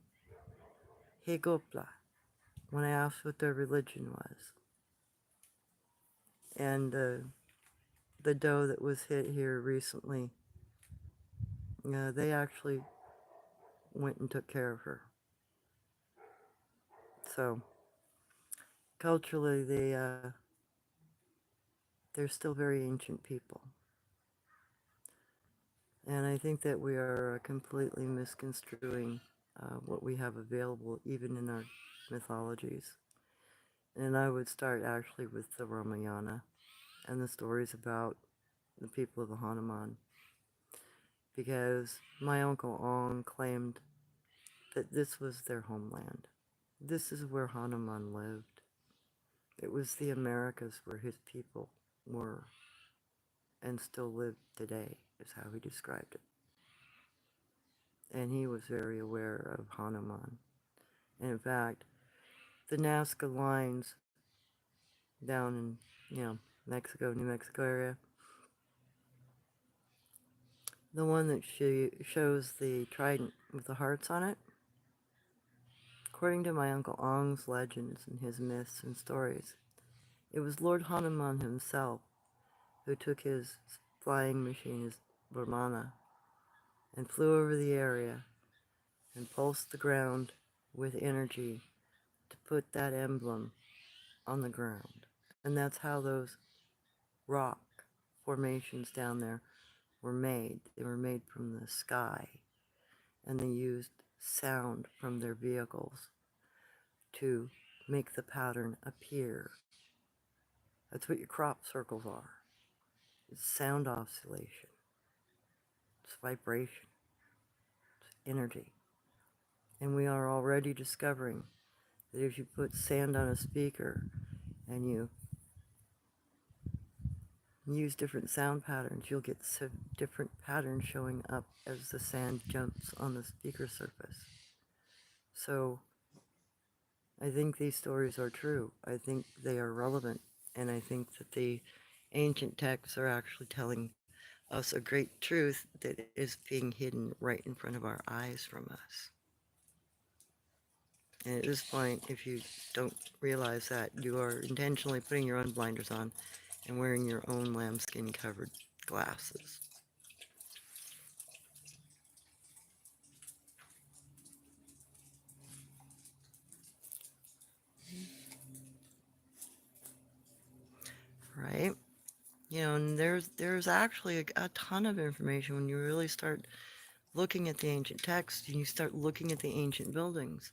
hegopla, when I asked what their religion was. And the doe that was hit here recently, they actually went and took care of her. So culturally, they're still very ancient people. And I think that we are completely misconstruing what we have available, even in our mythologies. And I would start actually with the Ramayana and the stories about the people of the Hanuman. Because my Uncle Ong claimed that this was their homeland. This is where Hanuman lived. It was the Americas where his people were and still live today, is how he described it. And he was very aware of Hanuman. And in fact, the Nazca lines down in, Mexico, New Mexico area, the one that shows the trident with the hearts on it, according to my Uncle Ong's legends and his myths and stories, it was Lord Hanuman himself who took his flying machine, his Brahmana, and flew over the area and pulsed the ground with energy to put that emblem on the ground. And that's how those rock formations down there were made. They were made from the sky, and they used sound from their vehicles to make the pattern appear. That's what your crop circles are. It's sound oscillation. It's vibration. It's energy. And we are already discovering that if you put sand on a speaker and you use different sound patterns, you'll get different patterns showing up as the sand jumps on the speaker surface. So I think these stories are true. I think they are relevant. And I think that the ancient texts are actually telling us a great truth that is being hidden right in front of our eyes from us. And at this point, if you don't realize that, you are intentionally putting your own blinders on and wearing your own lambskin covered glasses. Right? And there's actually a ton of information when you really start looking at the ancient texts and you start looking at the ancient buildings.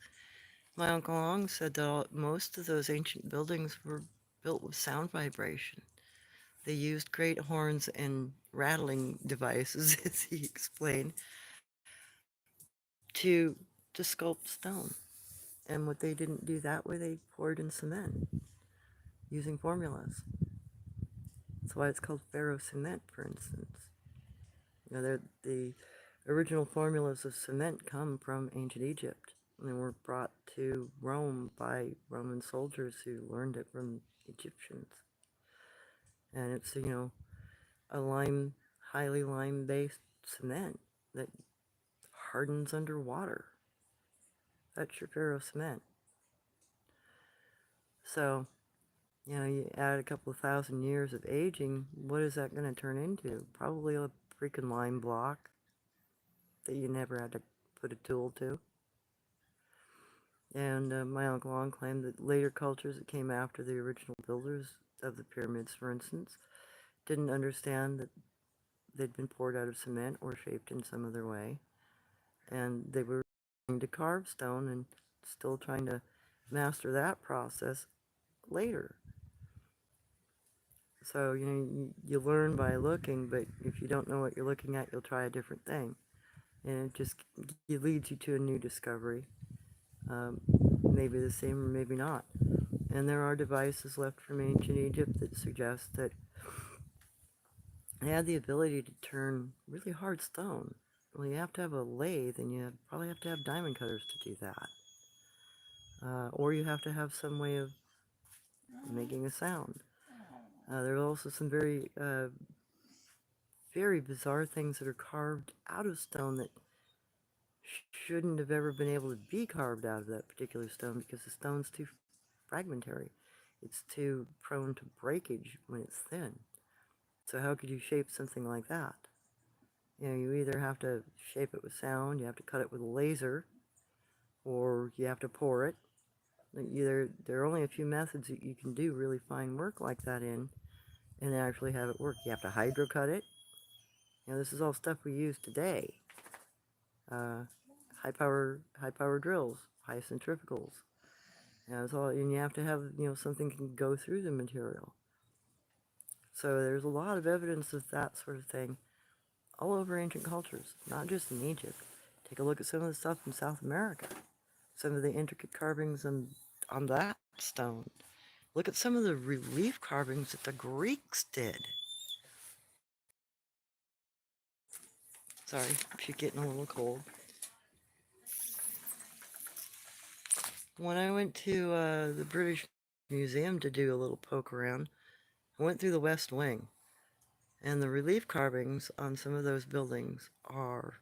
My Uncle Ong said that most of those ancient buildings were built with sound vibration. They used great horns and rattling devices, as he explained, to sculpt stone. And what they didn't do that way, they poured in cement using formulas. That's why it's called ferro cement, for instance. The original formulas of cement come from ancient Egypt. And they were brought to Rome by Roman soldiers who learned it from Egyptians. And it's, a highly lime-based cement that hardens underwater. That's your ferro cement. So, you add a couple of thousand years of aging, what is that going to turn into? Probably a freaking lime block that you never had to put a tool to. And my uncle On claimed that later cultures that came after the original builders of the pyramids, for instance, didn't understand that they'd been poured out of cement or shaped in some other way. And they were trying to carve stone and still trying to master that process later. So, you learn by looking, but if you don't know what you're looking at, you'll try a different thing. And it leads you to a new discovery. Um, Maybe the same or maybe not. And there are devices left from ancient Egypt that suggest that they had the ability to turn really hard stone. Well, you have to have a lathe, and you probably have to have diamond cutters to do that. Or you have to have some way of making a sound. There are also some very bizarre things that are carved out of stone that shouldn't have ever been able to be carved out of that particular stone because the stone's too fragmentary. It's too prone to breakage when it's thin. So how could you shape something like that? You either have to shape it with sound, you have to cut it with a laser, or you have to pour it. There are only a few methods that you can do really fine work like that in and actually have it work. You have to hydrocut it. This is all stuff we use today. Uh, high power drills, high centrifugals. It's all, and you have to have something can go through the material. So there's a lot of evidence of that sort of thing all over ancient cultures, not just in Egypt. Take a look at some of the stuff in South America, some of the intricate carvings on that stone. Look at some of the relief carvings that the Greeks did. Sorry if you're getting a little cold. When I went to the British Museum to do a little poke around, I went through the West Wing, and the relief carvings on some of those buildings are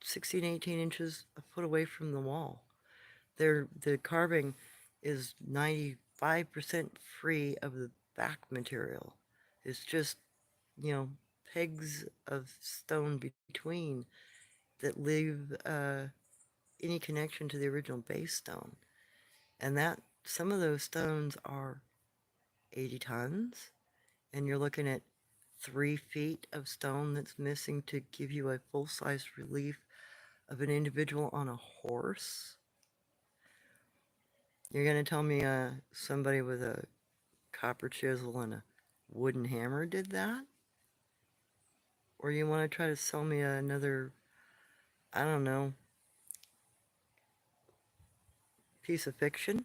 16, 18 inches a foot away from the wall. The carving is 95% free of the back material. It's just, pegs of stone between that leave any connection to the original base stone. And that some of those stones are 80 tons, and you're looking at 3 feet of stone that's missing to give you a full-size relief of an individual on a horse. You're going to tell me somebody with a copper chisel and a wooden hammer did that? Or you want to try to sell me another, I don't know, piece of fiction?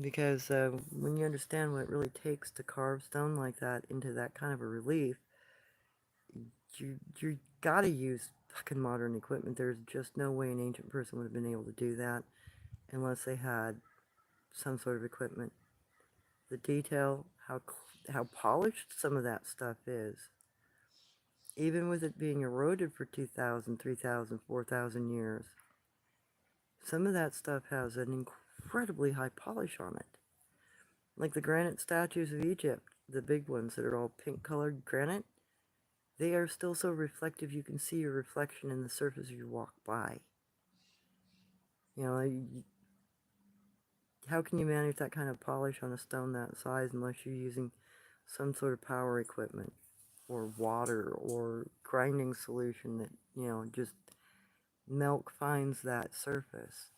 Because when you understand what it really takes to carve stone like that into that kind of a relief, you gotta use fucking modern equipment. There's just no way an ancient person would have been able to do that unless they had some sort of equipment. The detail, how polished some of that stuff is, even with it being eroded for 2,000, 3,000, 4,000 years, some of that stuff has an incredibly high polish on it. Like the granite statues of Egypt, the big ones that are all pink-colored granite, they are still so reflective you can see your reflection in the surface you walk by. How can you manage that kind of polish on a stone that size unless you're using some sort of power equipment or water or grinding solution that, just milk finds that surface?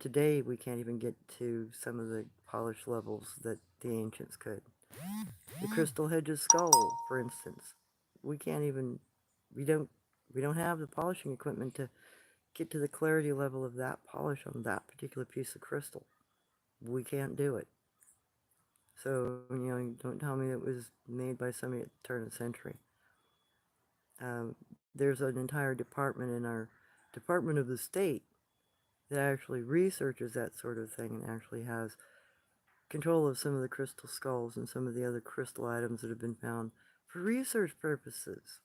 Today, we can't even get to some of the polish levels that the ancients could. The Crystal Hedge's skull, for instance, we can't even, we don't have the polishing equipment to get to the clarity level of that polish on that particular piece of crystal. We can't do it. So, don't tell me it was made by somebody at the turn of the century. There's an entire department in our Department of the State that actually researches that sort of thing and actually has control of some of the crystal skulls and some of the other crystal items that have been found for research purposes.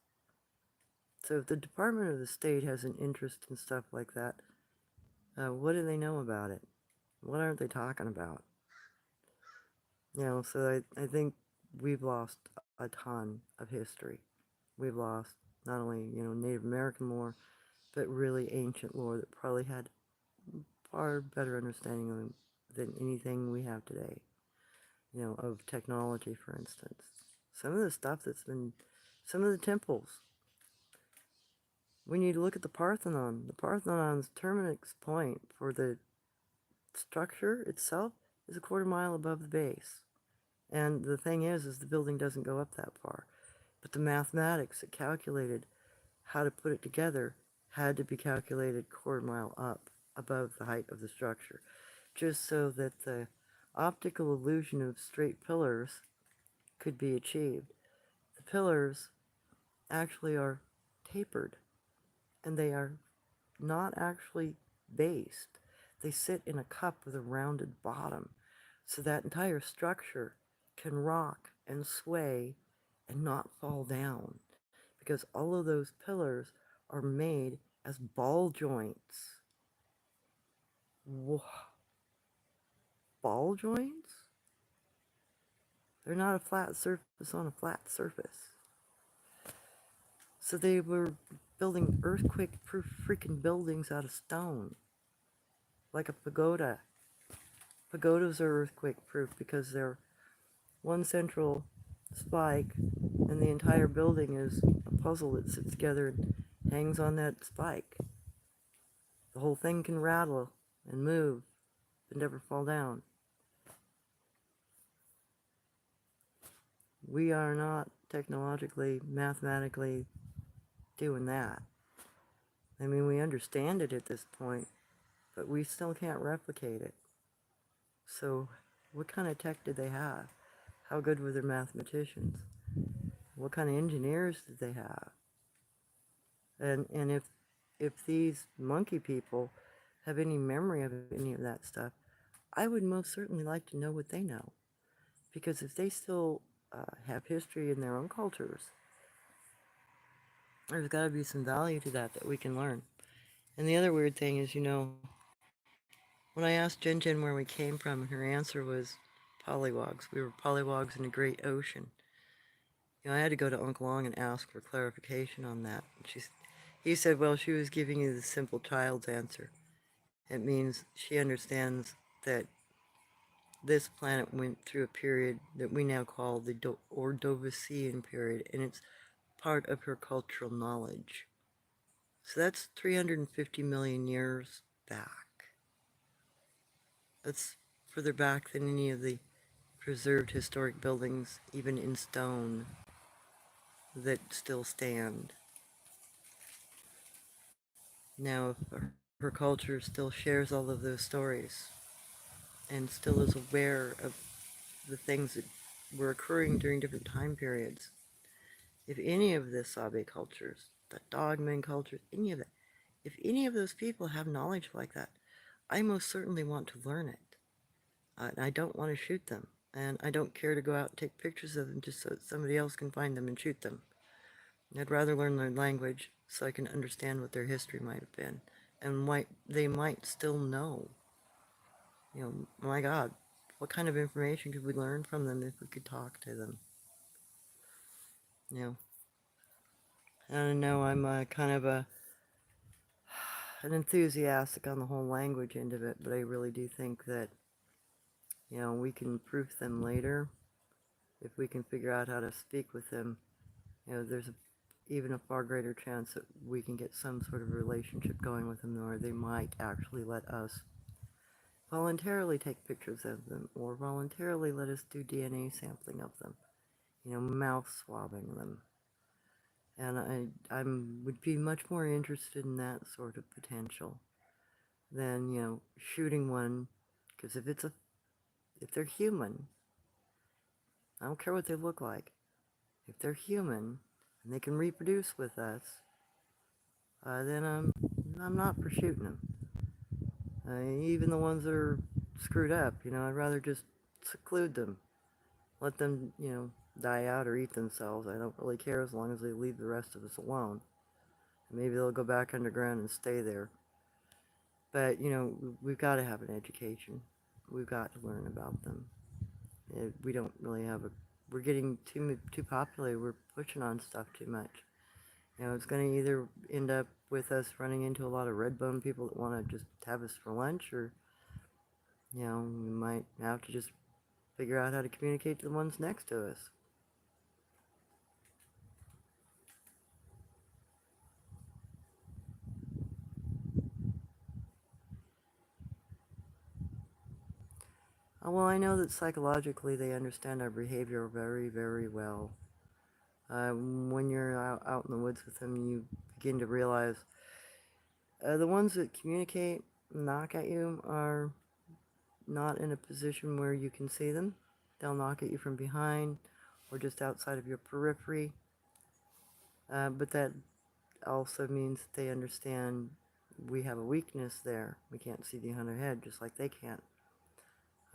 So if the Department of the State has an interest in stuff like that, what do they know about it? What aren't they talking about? So I think we've lost a ton of history. We've lost not only, Native American lore, but really ancient lore that probably had far better understanding of them than anything we have today. Of technology, for instance. Some of the stuff some of the temples. We need to look at the Parthenon. The Parthenon's terminus point for the structure itself is a quarter mile above the base. And the thing is the building doesn't go up that far. But the mathematics that calculated how to put it together had to be calculated quarter mile up above the height of the structure, just so that the optical illusion of straight pillars could be achieved. The pillars actually are tapered, and they are not actually based. They sit in a cup with a rounded bottom, so that entire structure can rock and sway and not fall down, because all of those pillars are made as ball joints. Whoa. Ball joints? They're not a flat surface on a flat surface. So they were building earthquake-proof freaking buildings out of stone. Like a pagoda. Pagodas are earthquake-proof because they're one central spike, and the entire building is a puzzle that sits together and hangs on that spike. The whole thing can rattle and move but never fall down. We are not technologically, mathematically doing that. I mean, we understand it at this point, but we still can't replicate it. So, what kind of tech did they have? How good were their mathematicians? What kind of engineers did they have? And if these monkey people have any memory of any of that stuff, I would most certainly like to know what they know. Because if they still have history in their own cultures, there's got to be some value to that we can learn. And the other weird thing is, when I asked Jen Jen where we came from, her answer was polywogs. We were polywogs in a great ocean. I had to go to Uncle Long and ask for clarification on that. He said, well, she was giving you the simple child's answer. It means she understands that this planet went through a period that we now call the Ordovician period, and it's part of her cultural knowledge. So that's 350 million years back. That's further back than any of the preserved historic buildings, even in stone, that still stand. Now, if her culture still shares all of those stories and still is aware of the things that were occurring during different time periods, if any of the Sabe cultures, the Dogmen cultures, any of that, if any of those people have knowledge like that, I most certainly want to learn it. And I don't want to shoot them. And I don't care to go out and take pictures of them just so that somebody else can find them and shoot them. I'd rather learn their language so I can understand what their history might have been. And they might still know. My God, what kind of information could we learn from them if we could talk to them? I don't know, I'm kind of an enthusiastic on the whole language end of it, but I really do think that, we can proof them later. If we can figure out how to speak with them, there's even a far greater chance that we can get some sort of relationship going with them, or they might actually let us voluntarily take pictures of them, or voluntarily let us do DNA sampling of them, mouth swabbing them. And I would be much more interested in that sort of potential than, shooting one. Because if they're human, I don't care what they look like. If they're human and they can reproduce with us, then I'm not for shooting them. Even the ones that are screwed up, I'd rather just seclude them, let them, die out or eat themselves. I don't really care as long as they leave the rest of us alone. Maybe they'll go back underground and stay there. But, we've got to have an education. We've got to learn about them. We don't really have a. We're getting too popular. We're pushing on stuff too much. It's going to either end up with us running into a lot of red bone people that want to just have us for lunch, or, we might have to just figure out how to communicate to the ones next to us. Well, I know that psychologically they understand our behavior very, very well. When you're out in the woods with them, you begin to realize the ones that communicate, knock at you, are not in a position where you can see them. They'll knock at you from behind or just outside of your periphery. But that also means that they understand we have a weakness there. We can't see behind our head just like they can't.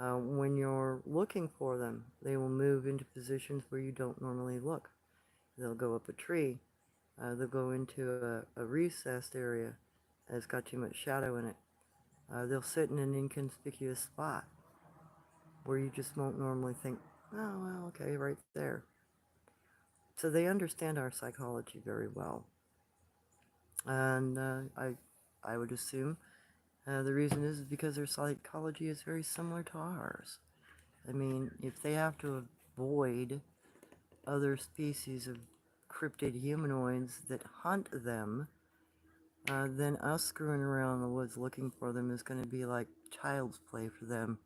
When you're looking for them, they will move into positions where you don't normally look. They'll go up a tree. They'll go into a recessed area that's got too much shadow in it. They'll sit in an inconspicuous spot where you just won't normally think, oh, well, okay, right there. So they understand our psychology very well. And I would assume the reason is because their psychology is very similar to ours. I mean, if they have to avoid other species of cryptid humanoids that hunt them, then us screwing around in the woods looking for them is going to be like child's play for them.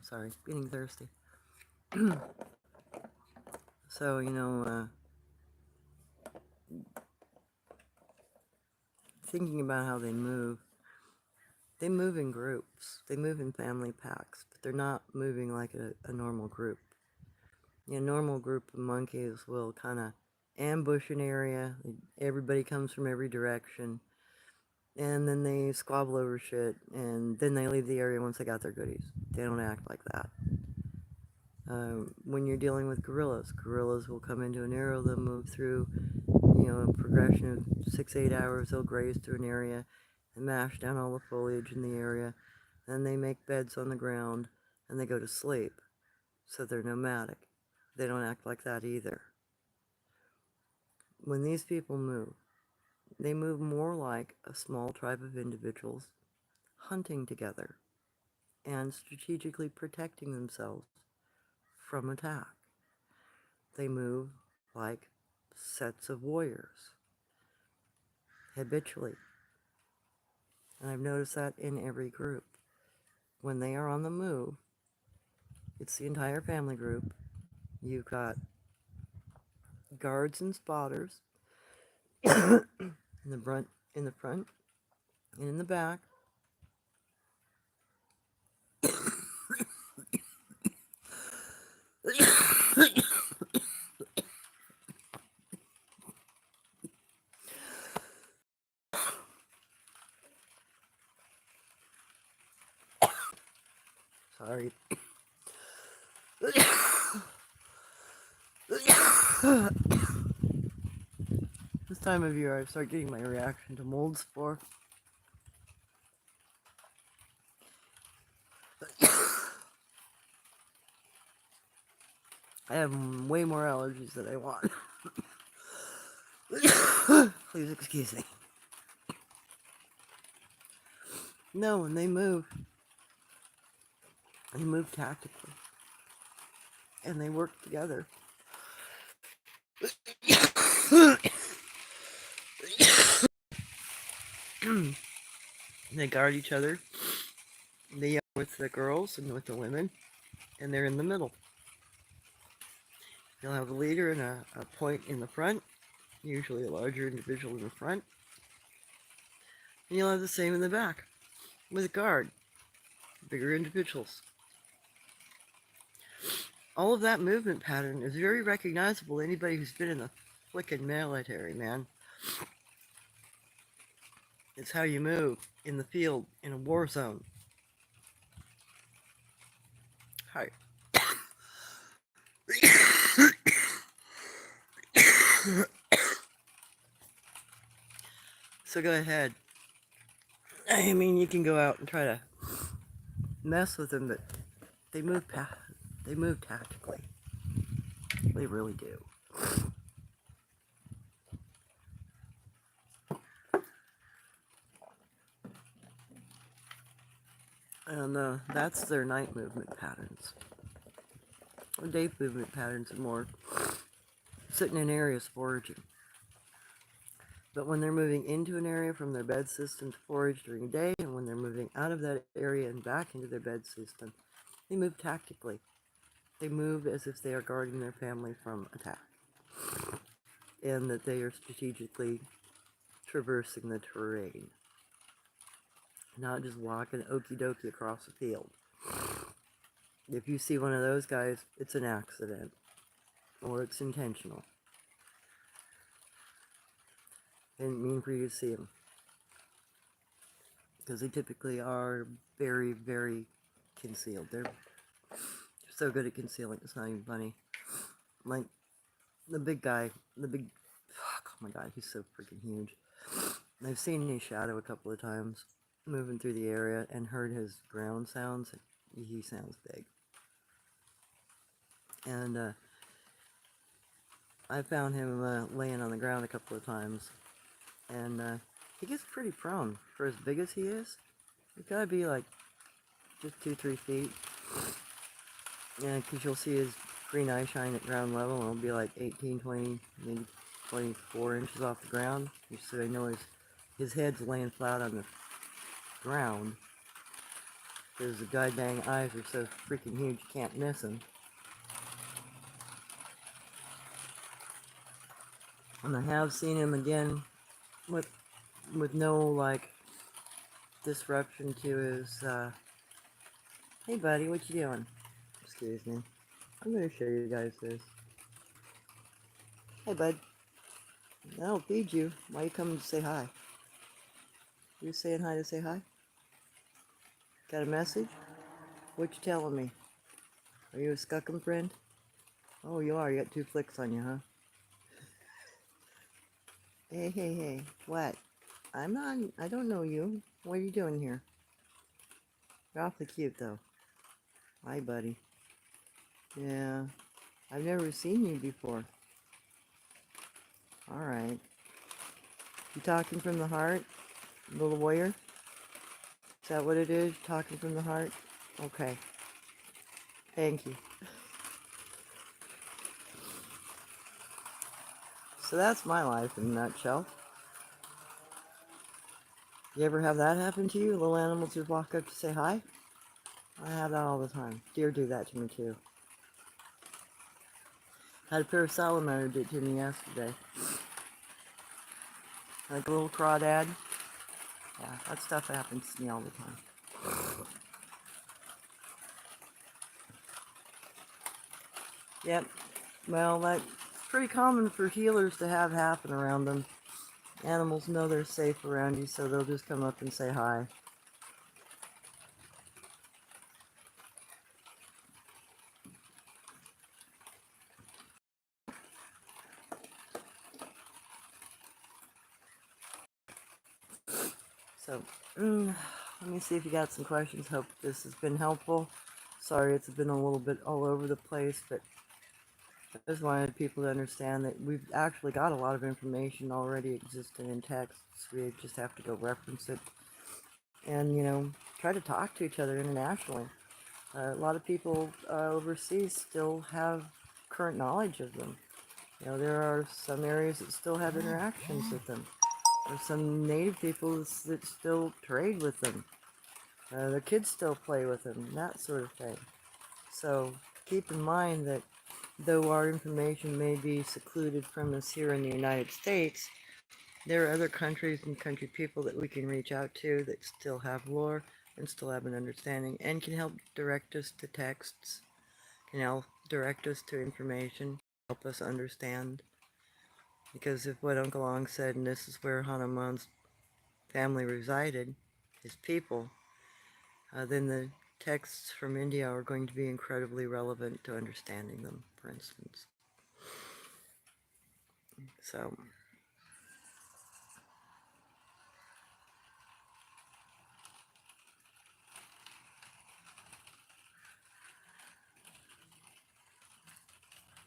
Sorry, getting thirsty. So, thinking about how they move in groups. They move in family packs, but they're not moving like a normal group. A normal group of monkeys will kind of ambush an area. Everybody comes from every direction. And then they squabble over shit, and then they leave the area once they got their goodies. They don't act like that. When you're dealing with gorillas will come into an area, they'll move through, a progression of 6-8 hours, they'll graze through an area and mash down all the foliage in the area. Then they make beds on the ground, and they go to sleep. So they're nomadic. They don't act like that either. When these people move, they move more like a small tribe of individuals hunting together and strategically protecting themselves from attack. They move like sets of warriors, habitually. And I've noticed that in every group. When they are on the move, it's the entire family group. You've got guards and spotters in the front, and in the back. Sorry. This time of year I start getting my reaction to mold spore. I have way more allergies than I want. Please excuse me. No, when they move tactically. And they work together. They guard each other. They yell with the girls and with the women. and they're in the middle. You'll have a leader and a point in the front, usually a larger individual in the front, and you'll have the same in the back, with a guard, bigger individuals. All of that movement pattern is very recognizable to anybody who's been in the flickin' military, man. It's how you move in the field, in a war zone. Hi. So go ahead. I mean, you can go out and try to mess with them, but they move tactically. They really do. And that's their night movement patterns. Or day movement patterns are more sitting in areas foraging. But when they're moving into an area from their bed system to forage during the day, and when they're moving out of that area and back into their bed system, they move tactically. They move as if they are guarding their family from attack. And that they are strategically traversing the terrain. Not just walking okie dokie across the field. If you see one of those guys, it's an accident. Or it's intentional. Didn't mean for you to see them. Because they typically are very, very concealed. They're so good at concealing, it's not even funny. Like, the big guy, oh my god, he's so freaking huge. I've seen his shadow a couple of times, moving through the area, and heard his ground sounds. He sounds big. And I found him laying on the ground a couple of times. And he gets pretty prone for as big as he is. He's gotta be like just 2-3 feet. Yeah, because you'll see his green eye shine at ground level, and it'll be like 18, 20, maybe 24 inches off the ground. So I know his head's laying flat on the ground. Because the goddamn eyes are so freaking huge, you can't miss him. And I have seen him again with no, like, disruption to his, hey buddy, what you doing? Excuse me. I'm going to show you guys this. Hey bud. I'll feed you. Why you coming to say hi? You saying hi to say hi? Got a message? What you telling me? Are you a skuckum friend? Oh, you are. You got 2 flicks on you, huh? Hey. What? I don't know you. What are you doing here? You're awfully cute, though. Hi, buddy. Yeah. I've never seen you before. Alright. You talking from the heart? Little warrior? Is that what it is? Talking from the heart? Okay. Thank you. So that's my life in a nutshell. You ever have that happen to you? Little animals just walk up to say hi? I have that all the time. Deer do that to me too. Had a pair of salamander do it to me yesterday. Like a little crawdad. Yeah, that stuff happens to me all the time. Yep. Well, that's pretty common for healers to have happen around them. Animals know they're safe around you, so they'll just come up and say hi. So, let me see if you got some questions. Hope this has been helpful. Sorry it's been a little bit all over the place, but I just wanted people to understand that we've actually got a lot of information already existing in texts. We just have to go reference it and, try to talk to each other internationally. A lot of people overseas still have current knowledge of them. There are some areas that still have interactions with them. There's some native people that still trade with them. Their kids still play with them, that sort of thing. So keep in mind that though our information may be secluded from us here in the United States, there are other countries and country people that we can reach out to that still have lore and still have an understanding and can help direct us to texts, can help direct us to information, help us understand. Because if what Uncle Ong said, and this is where Hanuman's family resided, his people, then the texts from India are going to be incredibly relevant to understanding them, for instance. So,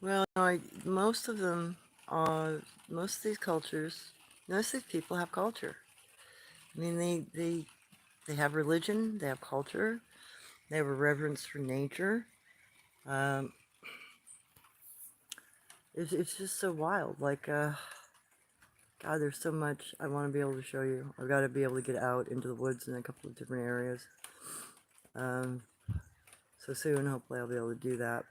well, most of them, most of these cultures, most of these people have culture. I mean, they have religion, they have culture, they have a reverence for nature. Um, it's just so wild. Like, God, there's so much I want to be able to show you. I've got to be able to get out into the woods in a couple of different areas. Um, so soon, hopefully, I'll be able to do that.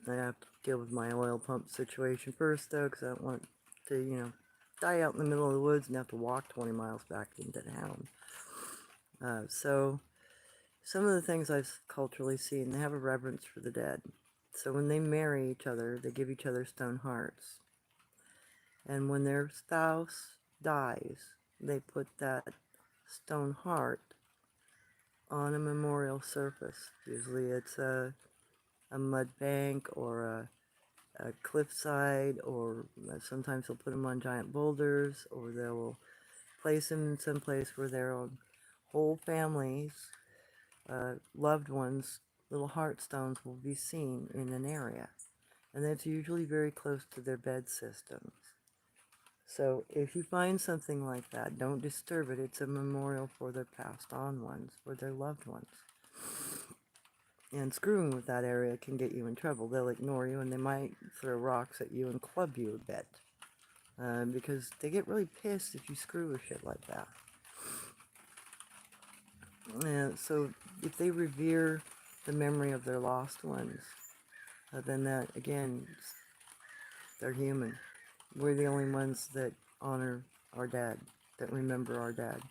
I have to deal with my oil pump situation first, though, because I don't want to, die out in the middle of the woods and have to walk 20 miles back into town. So some of the things I've culturally seen, they have a reverence for the dead. So when they marry each other, they give each other stone hearts. And when their spouse dies, they put that stone heart on a memorial surface. Usually it's a mud bank or a cliffside, or sometimes they'll put them on giant boulders, or they will place them in some place where their own whole families, loved ones, little heartstones will be seen in an area. And that's usually very close to their bed systems. So if you find something like that, don't disturb it. It's a memorial for their passed on ones, for their loved ones. And screwing with that area can get you in trouble. They'll ignore you and they might throw rocks at you and club you a bit. Because they get really pissed if you screw with shit like that. So if they revere the memory of their lost ones, then that, again, they're human. We're the only ones that honor our dead, that remember our dead.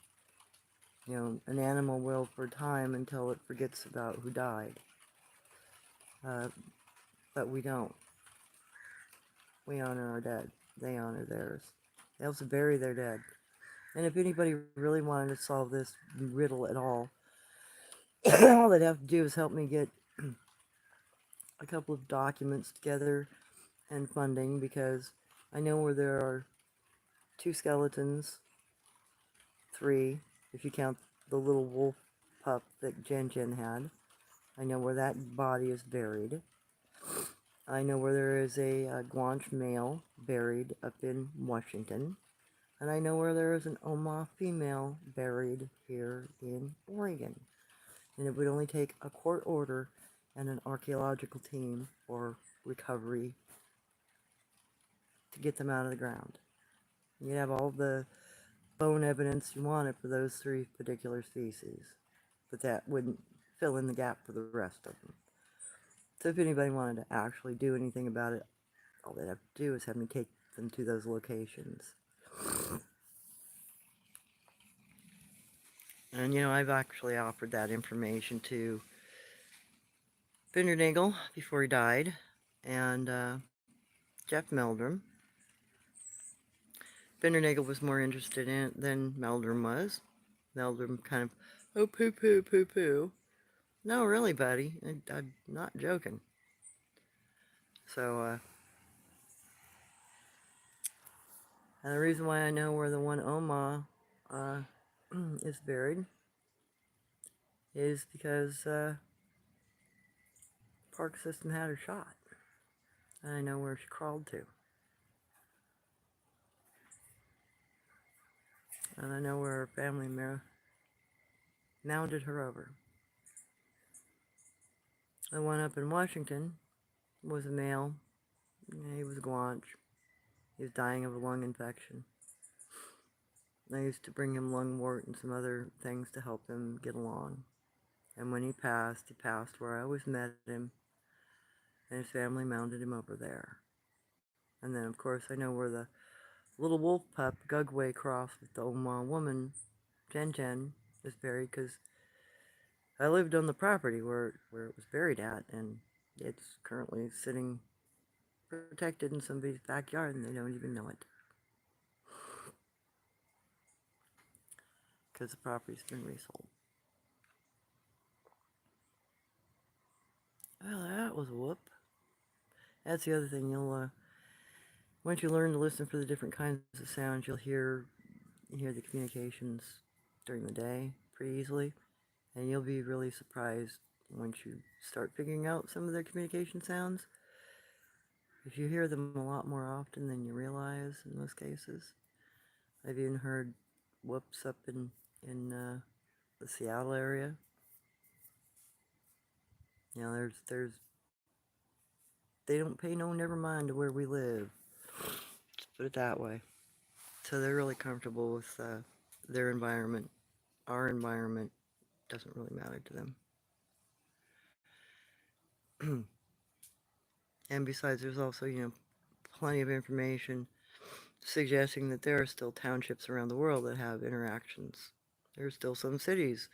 An animal will for a time until it forgets about who died. But we don't. We honor our dead. They honor theirs. They also bury their dead. And if anybody really wanted to solve this riddle at all they'd have to do is help me get a couple of documents together and funding, because I know where there are 2 skeletons, 3, if you count the little wolf pup that Jen had. I know where that body is buried. I know where there is a Guanche male buried up in Washington. And I know where there is an Oma female buried here in Oregon. And it would only take a court order and an archaeological team or recovery to get them out of the ground. You'd have all the bone evidence you wanted for those 3 particular species, but that wouldn't fill in the gap for the rest of them. So if anybody wanted to actually do anything about it, all they'd have to do is have me take them to those locations. And I've actually offered that information to Bindernagel before he died, and Jeff Meldrum. Bindernagel was more interested in it than Meldrum was. Meldrum kind of, oh, poo-poo, poo-poo. No, really, buddy. I'm not joking. So, and the reason why I know where the one Oma is buried is because Park System had her shot. And I know where she crawled to. And I know where her family mounded her over. The one up in Washington was a male. He was Guanche. He was dying of a lung infection. I used to bring him lungwort and some other things to help him get along. And when he passed where I always met him, and his family mounded him over there. And then, of course, I know where the little wolf pup, Gugway, crossed with the Oma woman, Jen Jen, is buried, because I lived on the property where it was buried at, and it's currently sitting protected in somebody's backyard, and they don't even know it. Because the property's been resold. Well, that was a whoop. That's the other thing. Once you learn to listen for the different kinds of sounds, you'll hear the communications during the day pretty easily, and you'll be really surprised once you start figuring out some of their communication sounds. If you hear them a lot more often than you realize in most cases. I've even heard whoops up in the Seattle area. You know, there's they don't pay no never mind to where we live. Let's put it that way. So they're really comfortable with their environment. Our environment doesn't really matter to them. And besides, there's also, plenty of information suggesting that there are still townships around the world that have interactions. There are still some cities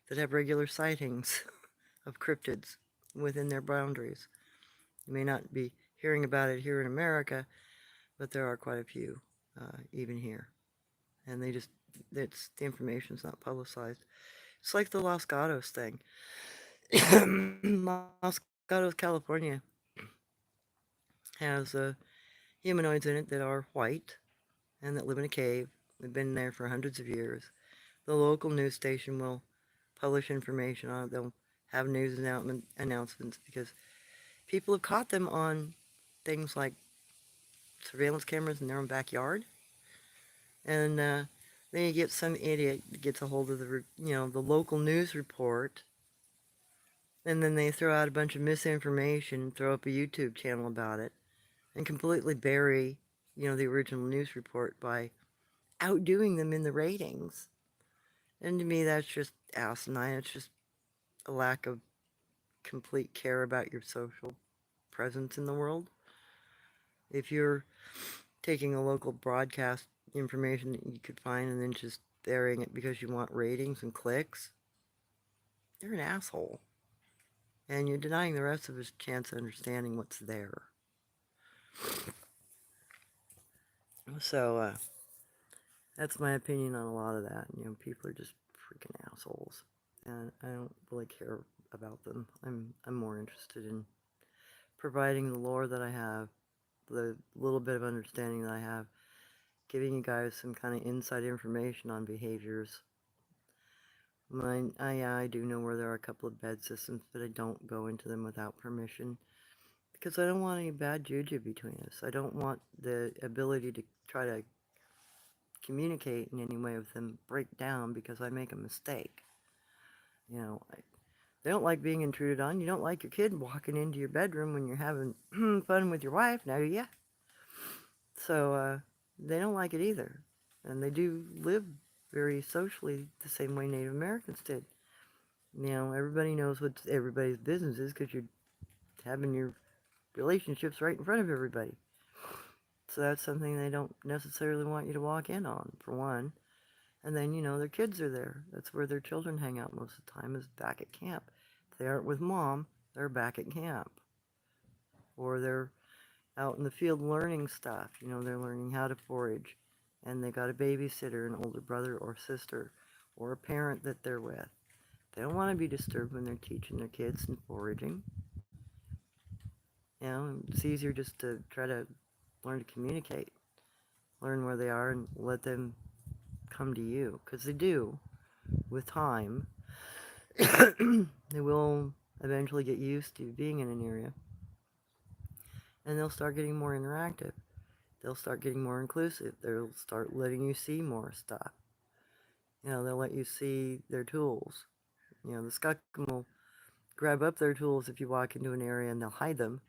that have regular sightings of cryptids within their boundaries. You may not be hearing about it here in America, but there are quite a few, even here. And the information's not publicized. It's like the Los Gatos thing. Los Gatos, California, has humanoids in it that are white and that live in a cave. They've been there for hundreds of years. The local news station will publish information on it. They'll have news announcements because people have caught them on things like surveillance cameras in their own backyard. And then you get some idiot that gets a hold of the local news report, and then they throw out a bunch of misinformation, throw up a YouTube channel about it, and completely bury, the original news report by outdoing them in the ratings. And to me, that's just asinine. It's just a lack of complete care about your social presence in the world. If you're taking a local broadcast information that you could find and then just burying it because you want ratings and clicks, you're an asshole. And you're denying the rest of us a chance of understanding what's there. So, that's my opinion on a lot of that. People are just freaking assholes. And I don't really care about them. I'm more interested in providing the lore that I have, the little bit of understanding that I have, giving you guys some kind of inside information on behaviors. I do know where there are a couple of bed systems, but I don't go into them without permission because I don't want any bad juju between us. I don't want the ability to try to communicate in any way with them break down because I make a mistake. They don't like being intruded on. You don't like your kid walking into your bedroom when you're having fun with your wife, now do ya? So they don't like it either. And they do live very socially the same way Native Americans did. Everybody knows what everybody's business is because you're having your relationships right in front of everybody. So that's something they don't necessarily want you to walk in on, for one. And then, their kids are there. That's where their children hang out most of the time, is back at camp. If they aren't with mom, they're back at camp. Or they're out in the field learning stuff. They're learning how to forage. And they got a babysitter, an older brother or sister, or a parent that they're with. They don't want to be disturbed when they're teaching their kids and foraging. It's easier just to try to learn to communicate, learn where they are, and let them come to you. Because they do, with time. They will eventually get used to being in an area. And they'll start getting more interactive. They'll start getting more inclusive. They'll start letting you see more stuff. They'll let you see their tools. The skunk will grab up their tools if you walk into an area, and they'll hide them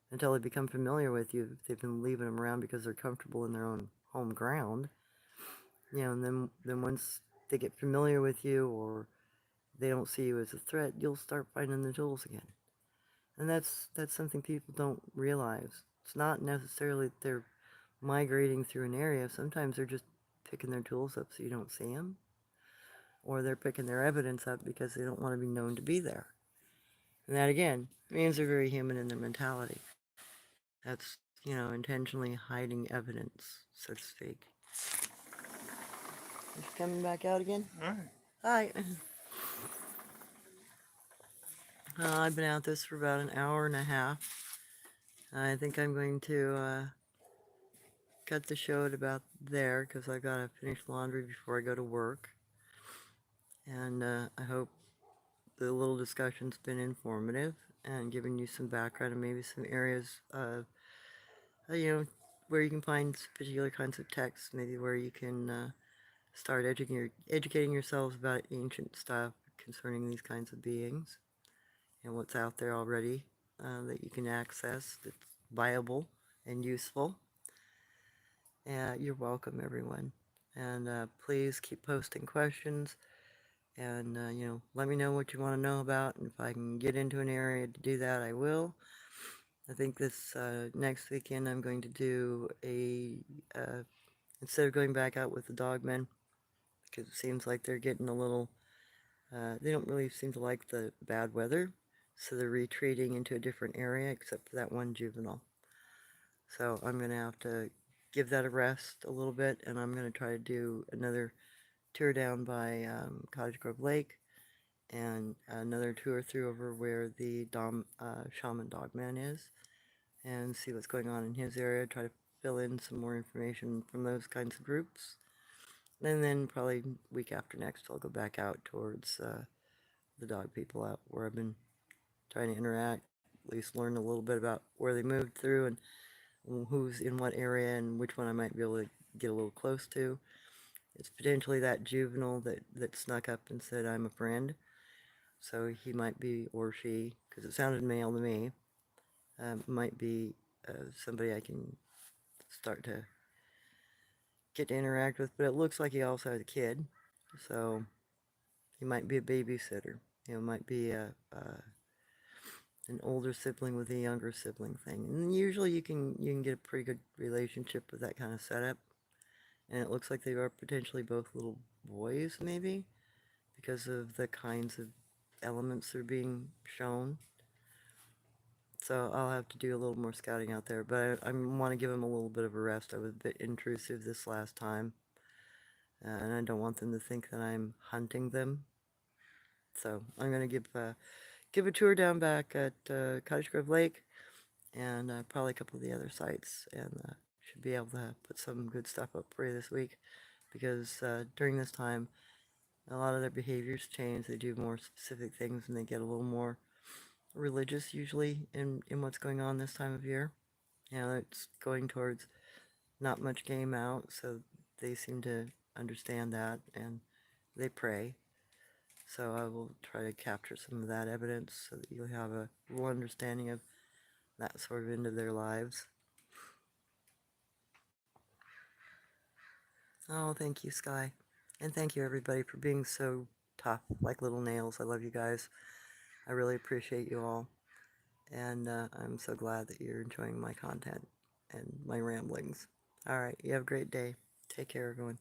until they become familiar with you. If they've been leaving them around because they're comfortable in their own home ground. And then once they get familiar with you, or they don't see you as a threat, you'll start finding the tools again. And that's something people don't realize. It's not necessarily that they're migrating through an area. Sometimes they're just picking their tools up so you don't see them, or they're picking their evidence up because they don't want to be known to be there. And that again means they're very human in their mentality. That's, intentionally hiding evidence, so to speak. Is she coming back out again? All right. Hi. I've been at this for about an hour and a half. I think I'm going to cut the show at about there because I've got to finish laundry before I go to work. And I hope the little discussion's been informative and given you some background and maybe some areas, where you can find particular kinds of texts, maybe where you can start educating yourselves about ancient stuff concerning these kinds of beings and what's out there already that you can access that's viable and useful. You're welcome, everyone. And please keep posting questions and, let me know what you want to know about. And if I can get into an area to do that, I will. I think this next weekend I'm going to do instead of going back out with the Dogmen, because it seems like they're getting a little, they don't really seem to like the bad weather. So they're retreating into a different area except for that one juvenile. So I'm going to have to give that a rest a little bit, and I'm going to try to do another tour down by Cottage Grove Lake and another tour through over where the shaman Dogman is and see what's going on in his area, try to fill in some more information from those kinds of groups. And then probably week after next I'll go back out towards the dog people out where I've been trying to interact, at least learn a little bit about where they moved through and who's in what area and which one I might be able to get a little close to. It's potentially that juvenile that snuck up and said, I'm a friend. So he might be, or she, because it sounded male to me, might be somebody I can start to get to interact with. But it looks like he also has a kid. So he might be a babysitter. Might be an older sibling with a younger sibling thing. And usually you can get a pretty good relationship with that kind of setup. And it looks like they are potentially both little boys, maybe, because of the kinds of elements that are being shown. So I'll have to do a little more scouting out there, but I want to give them a little bit of a rest. I was a bit intrusive this last time, and I don't want them to think that I'm hunting them. So I'm going to give a tour down back at Cottage Grove Lake and probably a couple of the other sites, and should be able to put some good stuff up for you this week because during this time, a lot of their behaviors change. They do more specific things and they get a little more religious usually in what's going on this time of year. It's going towards not much game out, so they seem to understand that and they pray. So I will try to capture some of that evidence so that you'll have a real understanding of that sort of into their lives. Oh, thank you, Sky. And thank you, everybody, for being so tough, like little nails. I love you guys. I really appreciate you all. And I'm so glad that you're enjoying my content and my ramblings. All right, you have a great day. Take care, everyone.